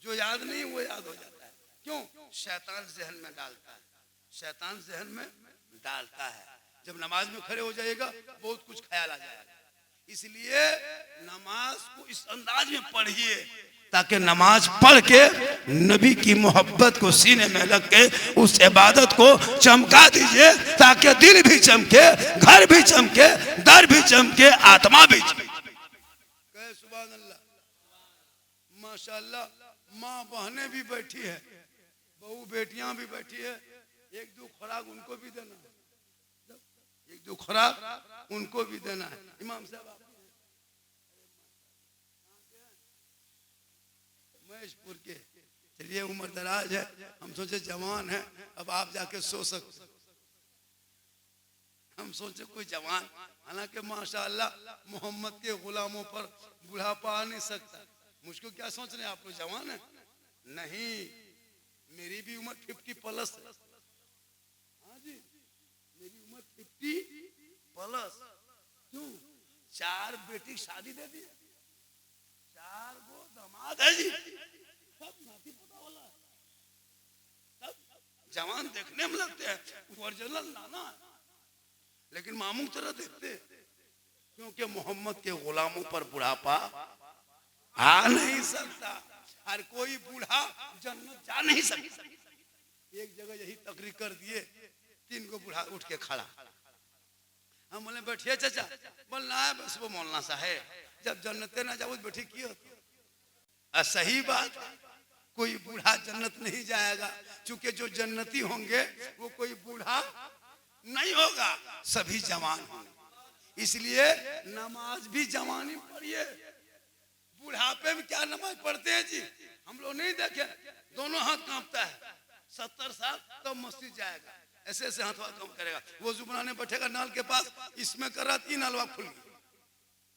जो याद नहीं वो याद हो जाता है। क्यों? शैतान जहन में डालता है, शैतान जहन में डालता है। जब नमाज में खड़े हो जाएगा बहुत कुछ ख्याल आ जाएगा। इसलिए नमाज को इस अंदाज में पढ़िए ताकि नमाज पढ़ के नबी की मोहब्बत को सीने में रख के उस इबादत को चमका दीजिए, ताकि दिल भी चमके, घर भी चमके, दर भी चमके, आत्मा भी चमके। सुभान अल्लाह, माशाअल्लाह। माँ बहनें भी बैठी है, बहू बेटियां भी बैठी है। 1-2 खुराक उनको भी देना, 1-2 खुराक उनको भी देना है। इमाम साहब महेशपुर के, चलिए उम्र दराज है, हम सोचे जवान है, अब आप जाके सो सकते, हम सोचे कोई जवान, हालांकि माशाअल्लाह मोहम्मद के गुलामों पर बुढ़ापा आ नहीं सकता। मुझको क्या सोच रहे हैं आप लोग जवान है? नहीं, मेरी भी उम्र 50+ है। हाँ जी, मेरी उम्र 50+। क्यों? 4 बेटी शादी दे दी, 4 गो दामाद है जी, सब नाती पोता वाला, सब जवान देखने में लगते हैं, ओरिजिनल नाना है, लेकिन मामू तरह देखते, क्योंकि मोहम्मद के गुलामों पर बुढ़ापा आ नहीं सकता। हर कोई बूढ़ा जन्नत जा नहीं सकता। एक जगह यही तकरीर कर दिए, 3 गो बूढ़ा उठ के खड़ा, हम बोले बैठिए चाचा, बोलना है बस वो मौलाना साहब जब जन्नते ना जाओ बैठी की होती। सही बात, कोई बूढ़ा जन्नत नहीं जाएगा, क्योंकि जो जन्नती होंगे वो कोई बूढ़ा नहीं होगा, सभी जवान होंगे। इसलिए नमाज भी जवानी पढ़िए। बुढ़ापे में क्या नमाज पढ़ते हैं जी, हम लोग नहीं देखे, दोनों हाथ कांपता है। 70 साल तो मस्जिद जाएगा, ऐसे ऐसे हाथ काम करेगा, वजू बनाने बैठेगा नल के पास, इसमें कर रहा 3 नलवा खुल गया,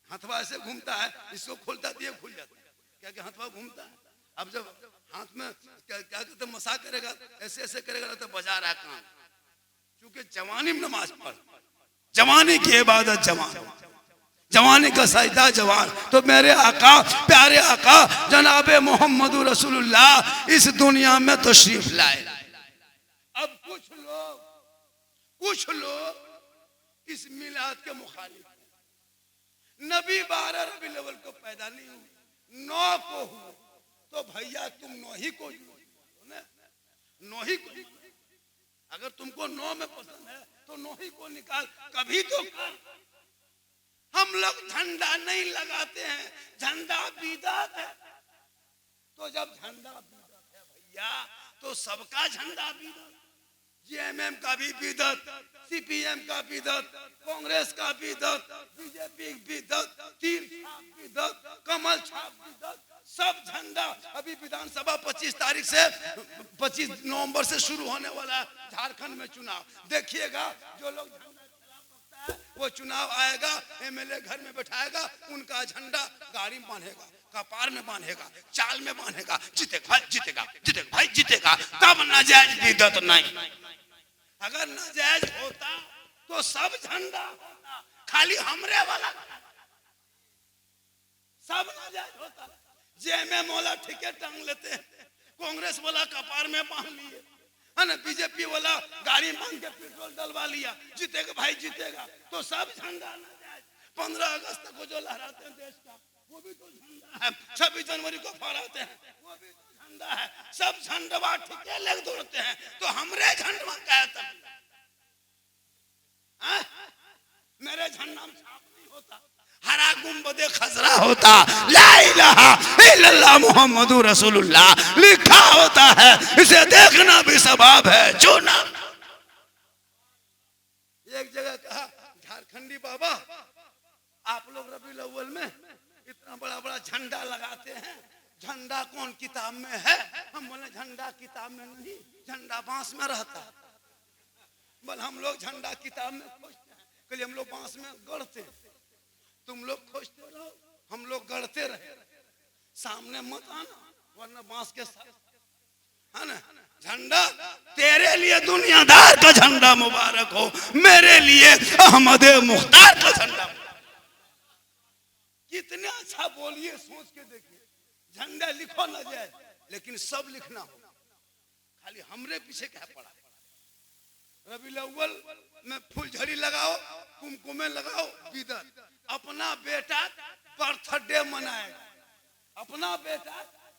हाथवा ऐसे घूमता है, इसको खोलता दिए खुल जाता है, क्या क्या हाथवा घूमता है। अब जब हाथ में क्या कहते मसा करेगा, ऐसे ऐसे करेगा तो बजा रहा है काम, क्योंकि जवानी में नमाज पढ़, जवानी की इबादत जवान, जवानी का सजदा जवान। तो मेरे आका, प्यारे आका जनाबे मोहम्मद रसूलुल्लाह इस दुनिया में तशरीफ लाए। अब कुछ लोग इस मिलाद के मुखालिफ, नबी 12 रबी अव्वल को पैदा नहीं हुए, 9 को हुए, तो भैया तुम 9 ही को, 9 ही को, अगर तुमको 9 में पसंद है तो 9 ही को निकाल, कभी तो कर। हम लोग झंडा नहीं लगाते हैं, झंडा बिदअत है। तो जब झंडा बिदअत है भैया, तो सबका झंडा बिदअत, जेएमएम का भी बिदअत, सीपीएम का बिदअत, कांग्रेस का बिदअत, बीजेपी बिदअत, तीर छाप बिदअत, कमल छाप बिदअत, सब झंडा। अभी विधानसभा 25 तारीख से 25 नवंबर से शुरू होने वाला झारखंड में चुनाव, देखिएगा जो लोग वो चुनाव आएगा, एमएलए घर में बैठाएगा, उनका झंडा गाड़ी में बांधेगा, कपार में बांधेगा, चाल में बांधेगा, जीतेगा भाई जीतेगा, जीतेगा भाई जीतेगा। तब नाजायज बिदअत नहीं। अगर नाजायज होता तो सब झंडा होता, खाली हमरे वाला सब नाजायज होता। जेएमएम वाला ठीके टांग लेते हैं, कांग्रेस वाला कपार में बांध लिए, है ना, बीजेपी वाला गाड़ी मांग के पेट्रोल डलवा लिया, जीतेगा भाई जीतेगा। तो सब झंडा ना जाए। 15 अगस्त को जो लहराते हैं देश का, वो भी तो झंडा है। 26 जनवरी को फहराते हैं, वो भी तो झंडा है। सब झंडवा ठीके लेके दौड़ते हैं, तो हमरे झंडवा क्या है? मेरे झंडा में छाप नहीं होता, हरा गुंबदे खजरा होता, ला इलाहा इल्लल्लाह मुहम्मदुर रसूलुल्लाह लिखा होता है, इसे देखना भी सवाब है। जो ना एक जगह कहा, झारखंडी बाबा आप लोग रबीउल अव्वल में इतना बड़ा बड़ा झंडा लगाते हैं, झंडा कौन किताब में है? हम बोले झंडा किताब में नहीं, झंडा बांस में रहता है। बोले हम लोग झंडा किताब में खोजते हैं, कल हम लोग बांस में गढ़ते, तुम लोग खोजते रहो, हम लोग गढ़ते रहे, सामने मत आना वरना बांस के साथ, है ना। झंडा तेरे लिए दुनियादार का झंडा मुबारक हो, मेरे लिए अहमद मुख्तार का झंडा। कितने अच्छा बोलिए, सोच के देखिए, झंडा लिखो ना जाए लेकिन सब लिखना हो, खाली हमरे पीछे क्या पड़ा। रबीउल अव्वल में फुलझड़ी लगाओ, कुमकुमे लगाओ, बिदअत। अपना बेटा बर्थडे मनाएगा, अपना बेटा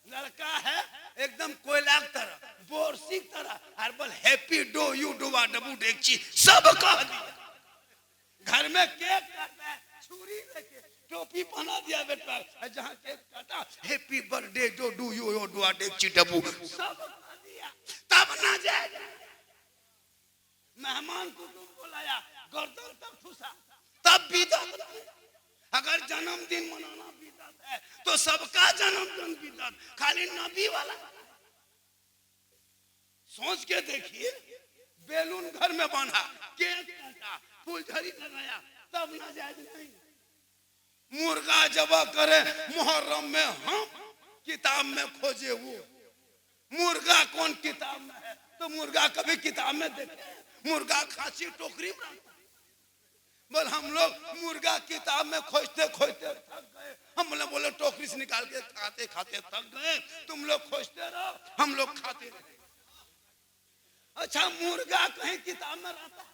लड़का है एकदम कोयला की तरह, बोरसी की तरह, हर बल हैप्पी डो यू डुबा डबू डेक्ची सब कह दिया। घर में केक काटता है, छुरी लेके टोपी पहना दिया बेटा, जहाँ केक काटा हैप्पी बर्थडे डो डू यू डुबा डेक्ची डबू सब कह दिया। तब ना जाए, मेहमान कुटुंब को लाया, गर्दन तक ठुसा, तब बिदअत। अगर जन्मदिन मनाना बिदअत है तो सबका जन्मदिन बिदअत, खाली नबी वाला। सोच के देखिए, बैलून घर में बांधा, केक काटा, फुलझड़ी लगाया, तब ना जायज नहीं। मुर्गा जबा करे मुहर्रम में, हम किताब में खोजे वो मुर्गा कौन किताब में है? तो मुर्गा कभी किताब में देखे? मुर्गा खांसी टोकरी में। बोल हम लोग मुर्गा किताब में खोजते खोजते थक गए, हम बोले टोकरी से निकाल के खाते खाते थक गए, तुम लोग खोजते रहो, हम लोग खाते रहे। अच्छा, मुर्गा कहीं किताब में रहता?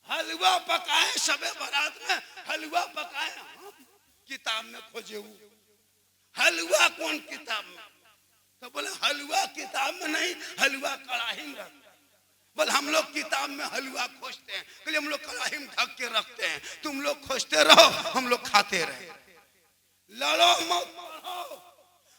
हलवा पकाए शबे बारात में, हलवा पकाए, हम किताब में खोजे वो हलवा कौन किताब में? तो बोले हलवा किताब में नहीं, हलवा कढ़ाई में रहता। बोल हम लोग किताब में हलवा खोजते हैं, कल हम लोग कढ़ाई में ढक के रखते हैं, तुम लोग खोजते रहो हम लोग खाते रहे। लड़ो मत पढ़ो,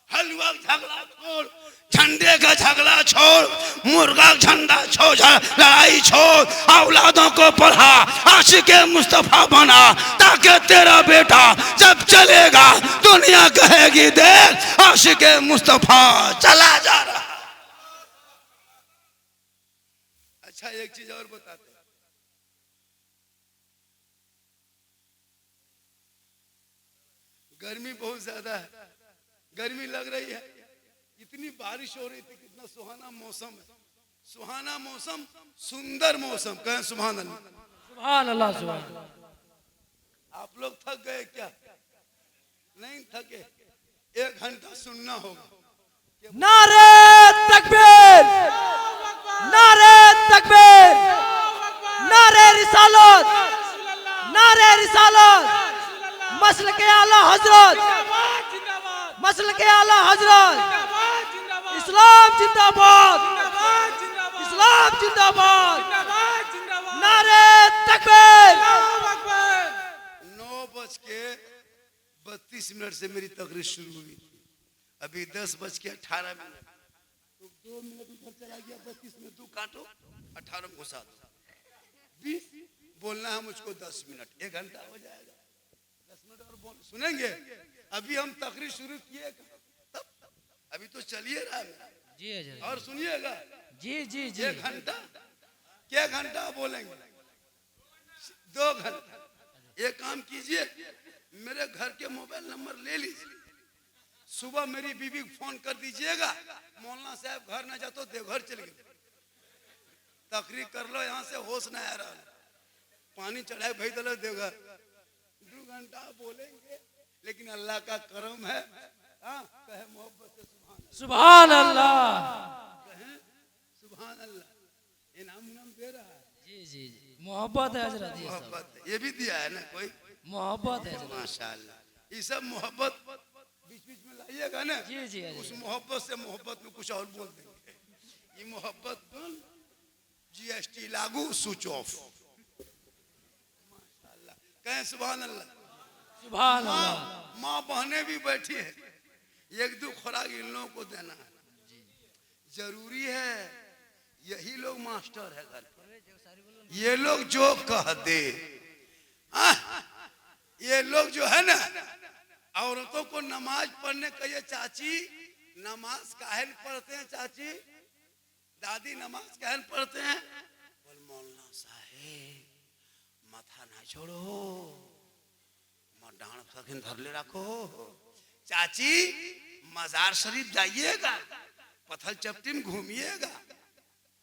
हलवा झगड़ा छोड़, झंडे का झगड़ा छोड़, मुर्गा झंडा छोड़, लड़ाई छोड़, औलादों को पढ़ा, आशिके मुस्तफा बना, ताकि तेरा बेटा जब चलेगा दुनिया कहेगी देख आशिके मुस्तफा चला जा रहा। अच्छा एक चीज और बताते हैं, गर्मी बहुत ज्यादा है, गर्मी लग रही है, इतनी बारिश हो रही थी, कितना सुहाना मौसम है, सुहाना मौसम, सुंदर मौसम, कहें सुभान अल्लाह। सुभान अल्लाह सुभान अल्लाह। आप लोग थक गए क्या? नहीं थके? 1 घंटा सुनना होगा। नारे तकबीर, नारे तकबीर, नारे रिसालत, नारे रिसालत, मसल के आला हजरत, मसल के आला हजरत, इस्लाम जिंदाबाद, इस्लाम जिंदाबाद, नारे तकबीर। 9:32 से मेरी तकरीर शुरू हुई, अभी 10:18, तो 2 मिनट उधर चला गया, 32 में 2 काटो, 18 में घुसा दो, 20 बोलना है मुझको 10 मिनट, 1 घंटा हो जाएगा, 10 मिनट और बोल सुनेंगे। अभी हम तकरीर शुरू किए तब, अभी तो चलिए रहा है जी और सुनिएगा जी जी जी। 1 घंटा, क्या घंटा बोलेंगे? 2 घंटा। एक काम कीजिए, मेरे घर के मोबाइल नंबर ले लीजिए, सुबह मेरी बीवी को फोन कर दीजिएगा, मौलाना साहब घर ना जातो देवघर चले गए, तकरीर कर लो, यहाँ से होश ना आ रहा, पानी चढ़ाए भाई दलो देवघर, 2 घंटा बोलेंगे, लेकिन अल्लाह का करम है। हाँ कहे मोहब्बत से सुभान अल्लाह, कहे सुभान अल्लाह, इनाम दे रहा है। जी जी जी, मोहब्बत है हजरत, ये सब मोहब्बत ये भी दिया है ना कोई, मोहब्बत है हजरत। माशाअल्लाह, ये सब मोहब्बत बीच बीच में लाइएगा ना, जी जी उस मोहब्बत से मोहब्बत में कुछ और बोल देंगे, ये मोहब्बत बंद, GST लागू, स्विच ऑफ, माशाअल्लाह, कहें सुभान अल्लाह। सुभान अल्लाह। माँ बहनें भी बैठी है, 1-2 खुराक इन लोगों को देना है, जरूरी है, यही लोग मास्टर है घर पर, ये लोग जो कह दे, ये लोग जो है ना, औरतों को नमाज पढ़ने कहिए, चाची नमाज काहे पढ़ते हैं, चाची दादी नमाज काहे पढ़ते हैं, बोल मौलाना साहेब माथा ना छोड़ो, डांड सखिन धर ले रखो, चाची मजार शरीफ जाइएगा, पत्थर चपटी में घूमिएगा।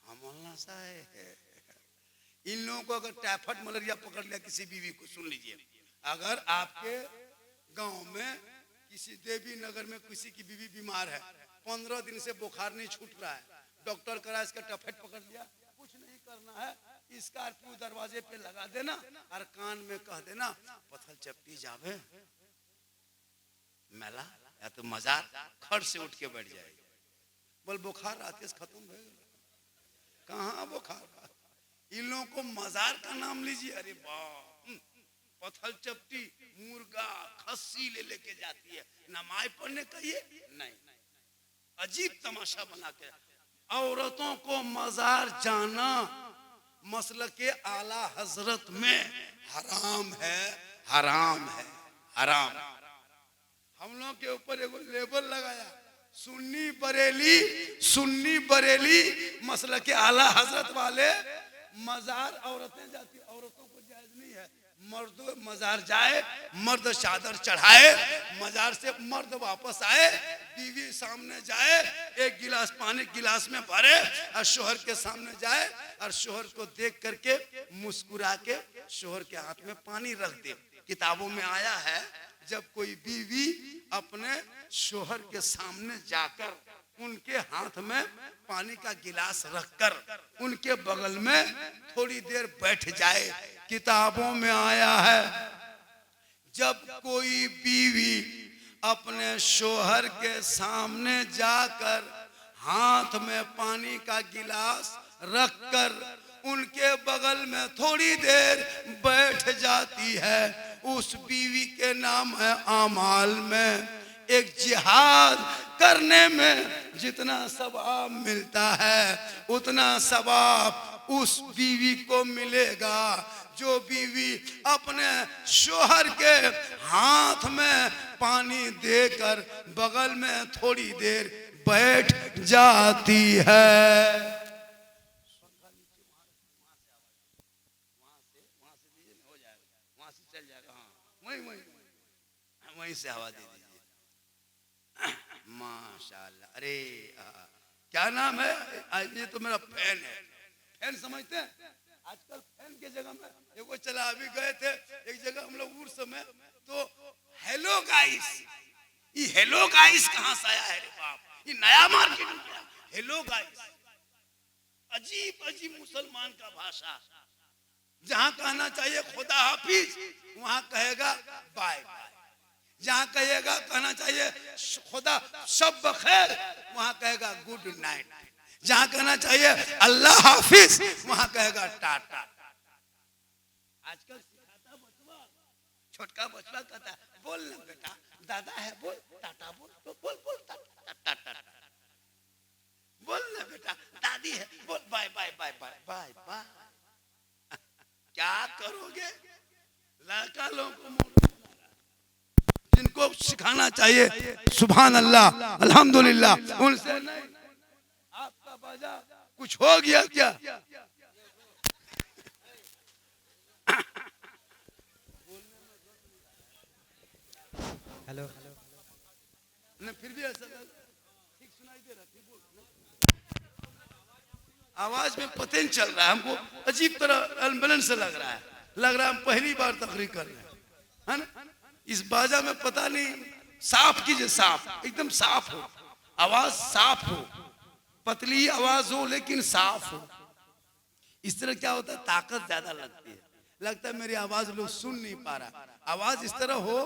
हाँ मौलाना साहब, इन लोगों को अगर टाइफाइड मलेरिया पकड़ लिया किसी बीवी को, सुन लीजिए, अगर आपके गांव में किसी देवी नगर में किसी की बीवी बीमार है, 15 दिन से बुखार नहीं छूट रहा है, डॉक्टर करा इसका टाइफाइड पकड़ लिया, कुछ नहीं करना है, स्कॉर्पियो दरवाजे पे लगा देना और कान में कह देना पत्थर चपटी जावे मेला या तो मजार, खड़ से उठ के बैठ जाएगी, बोल बुखार रात से खत्म हो गया। कहाँ बुखार? इन लोगों को मजार का नाम लीजिए, अरे वाह, पत्थर चपटी मुर्गा खस्सी ले लेके जाती है, नमाज पढ़ने कहिए नहीं, अजीब तमाशा बना के। औरतों को मजार जाना मसल के आला हजरत में हराम है, हराम है, हराम। हम लोग के ऊपर एगो लेबल लगाया, सुन्नी बरेली, सुन्नी बरेली मसल के आला हजरत वाले मजार औरतें जाती, औरतों को जायज नहीं है, मर्द मजार जाए, मर्द चादर चढ़ाए, मजार से मर्द वापस आए, बीवी सामने जाए, 1 गिलास पानी गिलास में भरे और शोहर के सामने जाए और शोहर को देख करके मुस्कुरा के शोहर के हाथ में पानी रख दे। किताबों में आया है, जब कोई बीवी अपने शोहर के सामने जाकर उनके हाथ में पानी का गिलास रखकर उनके बगल में थोड़ी देर बैठ जाए, किताबों में आया है, जब कोई बीवी अपने शोहर के सामने जाकर हाथ में पानी का गिलास रखकर उनके बगल में थोड़ी देर बैठ जाती है। उस बीवी के नाम है आमाल में। एक जिहाद करने में जितना सवाब मिलता है उतना सवाब उस बीवी को मिलेगा जो बीवी अपने शोहर के हाथ में पानी देकर बगल में थोड़ी देर बैठ जाती है। वहीं से हवा दे दीजिए। माशाल्लाह। अरे क्या नाम है? ये तो मेरा फैन है। फैन समझते हैं? आजकल फैन के जगह में देखो चला, अभी गए थे एक जगह हम लोग उर्स में, तो हेलो गाइस। ये हेलो गाइस कहां से आया है रे बाप? ये नया मार्केट में गया। हेलो गाइस अजीब अजीब मुसलमान का भाषा। जहां कहना चाहिए खुदा हाफिज वहां कहेगा बाय बाय। जहां कहेगा कहना चाहिए खुदा शब बखैर वहां कहेगा गुड नाइट। जहां कहना चाहिए अल्लाह हाफिज वहां कहेगा टाटा। आजकल सिखाता बचवा, छोटका बचवा कहता है बोल ना बेटा, दादा है बोल, टाटा बोल, तो बोल बोल टाटा। बोल ना बेटा, दादी है बोल bye bye bye bye bye bye. क्या करोगे? लड़का लोगों को जिनको सिखाना चाहिए सुभान अल्लाह अल्हम्दुलिल्लाह, उनसे नहीं। आपका बाजा कुछ हो गया क्या? हेलो नहीं फिर भी ऐसा ठीक सुनाई दे रहा। आवाज में पता नहीं चल रहा है हमको, अजीब तरह एम्बुलेंस से लग रहा है। हम पहली बार तकरीर कर रहे हैं, है ना? इस बाजा में पता नहीं, साफ कीजिए, साफ एकदम साफ हो, आवाज साफ हो, पतली आवाज हो लेकिन साफ हो। इस तरह क्या होता है, ताकत ज्यादा लगती है। लगता है मेरी आवाज लोग सुन नहीं पा रहा। आवाज इस तरह हो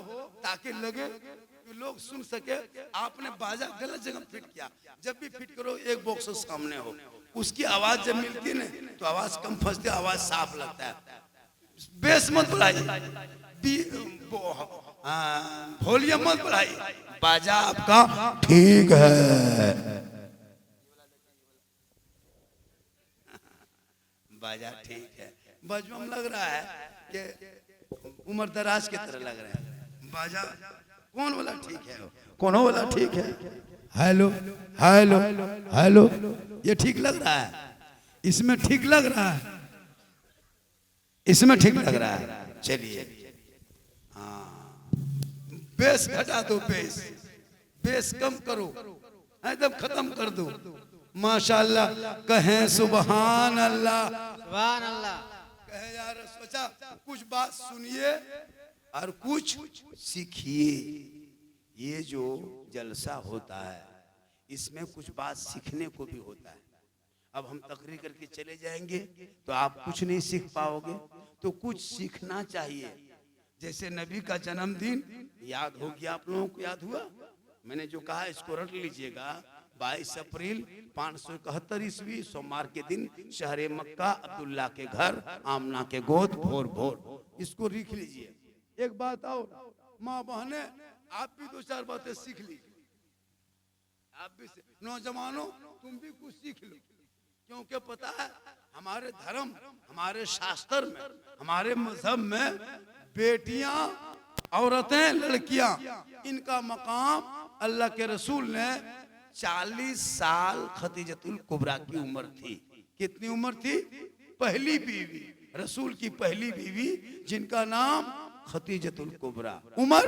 ताकि लगे कि लोग सुन सके। आपने बाजा गलत जगह फिट किया। जब भी फिट करो एक बॉक्स सामने हो, उसकी आवाज जब मिलती है ना तो आवाज कम फंसती है, आवाज साफ लगता है। बेस मत बढ़ाइए, वॉल्यूम मत बढ़ाइए, बाजा आपका ठीक है। बाजा ठीक है। बजवा में लग रहा है कि उम्र दराज की तरह लग रहा है। बाजा कौन वाला ठीक है? कौन वाला ठीक है? हेलो हेलो हेलो, ये ठीक लग रहा है? इसमें ठीक लग रहा है? इसमें ठीक लग रहा है? चलिए हाँ, बेस घटा दो, बेस कम करो, एकदम खत्म कर दो। माशाल्लाह कहें सुभान अल्लाह। सुभान अल्लाह। कहे यार सोचा कुछ बात सुनिए और कुछ सीखिए। ये जो जलसा होता है इसमें कुछ बात सीखने को भी होता है। अब हम तकरीर करके चले जाएंगे तो आप कुछ नहीं सीख पाओगे, तो कुछ सीखना चाहिए। जैसे नबी का जन्मदिन याद हो गया, आप लोगों को याद हुआ? मैंने जो कहा इसको रट लीजिएगा। 22 अप्रैल 571 ईस्वी सोमवार के दिन शहर मक्का अब्दुल्ला के घर आमना के गोद भोर भोर। इसको लिख लीजिए। एक बात और माँ बहने, आप भी दो चार बातें सीख लीजिए। आप भी नौजवानों तुम भी कुछ सीख लो, क्योंकि पता है हमारे धर्म, हमारे शास्त्र में, हमारे मजहब में बेटियां, औरतें, लड़कियां, इनका मकाम अल्लाह के रसूल ने 40 साल खदीजतुल कुबरा की उम्र थी। कितनी उम्र थी? पहली बीवी, रसूल की पहली बीवी जिनका नाम खदीजतुल कुबरा, उम्र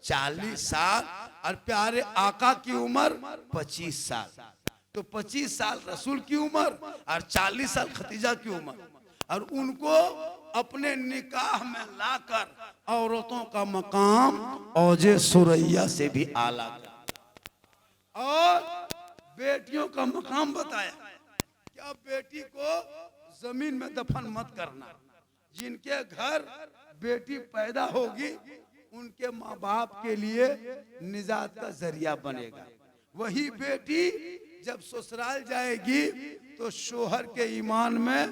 40 साल और प्यारे आका की उम्र 25 साल। तो 25 साल रसूल की उम्र और 40 साल खदीजा की उम्र, और उनको अपने निकाह में लाकर औरतों का मकाम औजे सुरैया से भी आला और बेटियों का मकाम बताया कि अब बेटी को जमीन में दफन मत करना। जिनके घर बेटी पैदा होगी उनके माँ बाप के लिए निजात का जरिया बनेगा। वही बेटी जब ससुराल जाएगी तो शोहर के ईमान में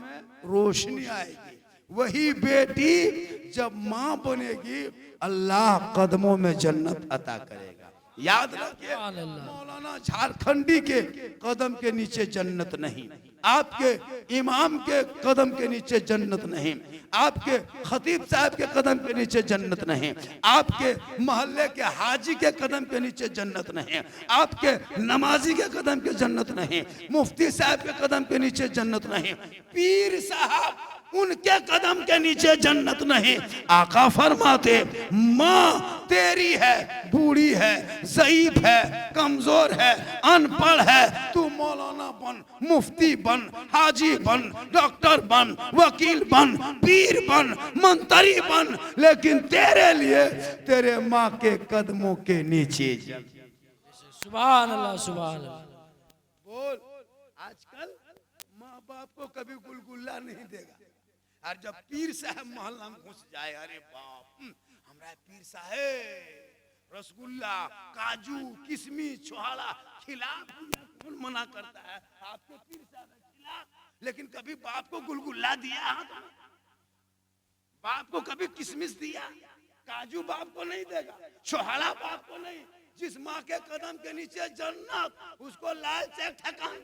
रोशनी आएगी। वही बेटी जब माँ बनेगी अल्लाह कदमों में जन्नत अता करेगा। याद रखिए, मौलाना झारखंडी के कदम के नीचे जन्नत नहीं, आपके इमाम के कदम के नीचे जन्नत नहीं, आपके खतीब साहब के कदम के नीचे जन्नत नहीं, आपके मोहल्ले के हाजी के कदम के नीचे जन्नत नहीं, आपके नमाजी के कदम के जन्नत नहीं, मुफ्ती साहब के कदम के नीचे जन्नत नहीं, पीर साहब उनके कदम के नीचे जन्नत नहीं। आका फरमाते माँ तेरी है, बूढ़ी है, ज़ईफ है, कमजोर है, अनपढ़ है, तू मौलाना बन, मुफ्ती बन, हाजी बन, डॉक्टर बन, वकील बन, पीर बन, मंत्री बन, लेकिन तेरे लिए तेरे माँ के कदमों के नीचे सुभान अल्लाह, सुभान अल्लाह। बोल, आजकल माँ बाप को कभी गुलगुल्ला नहीं देगा, और जब पीर साहब मोहल्ला में घुस जाए, अरे बाप, हमारा पीर साहब रसगुल्ला, काजू, किशमिश, छोहाड़ा खिला, कौन मना करता है? आपके पीर साहब खिला, लेकिन कभी बाप को गुलगुल्ला दिया? बाप को कभी किशमिश दिया? काजू बाप को नहीं देगा, छोहाड़ा बाप को नहीं। जिस माँ के कदम के नीचे जन्नत, उसको लाल से ठकान,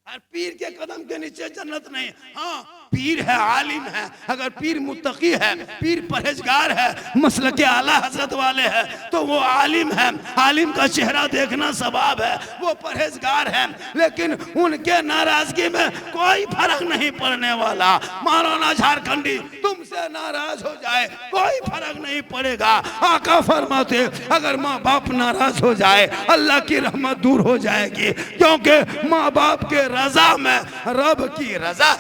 और पीर के कदम के नीचे जन्नत नहीं। हाँ, पीर है, आलिम है, अगर पीर मुत्तकी है, पीर परहेजगार है, मसलके आला हजरत वाले है, तो वो आलिम है, आलिम का चेहरा देखना सवाब है, वो परहेजगार है, लेकिन उनके नाराजगी में कोई फर्क नहीं पड़ने वाला। मौलाना झारखंडी तुमसे नाराज हो जाए कोई फर्क नहीं पड़ेगा। आका फरमाते अगर माँ बाप नाराज हो जाए अल्लाह की रहमत दूर हो जाएगी, क्योंकि माँ बाप के रजा में रब की रजा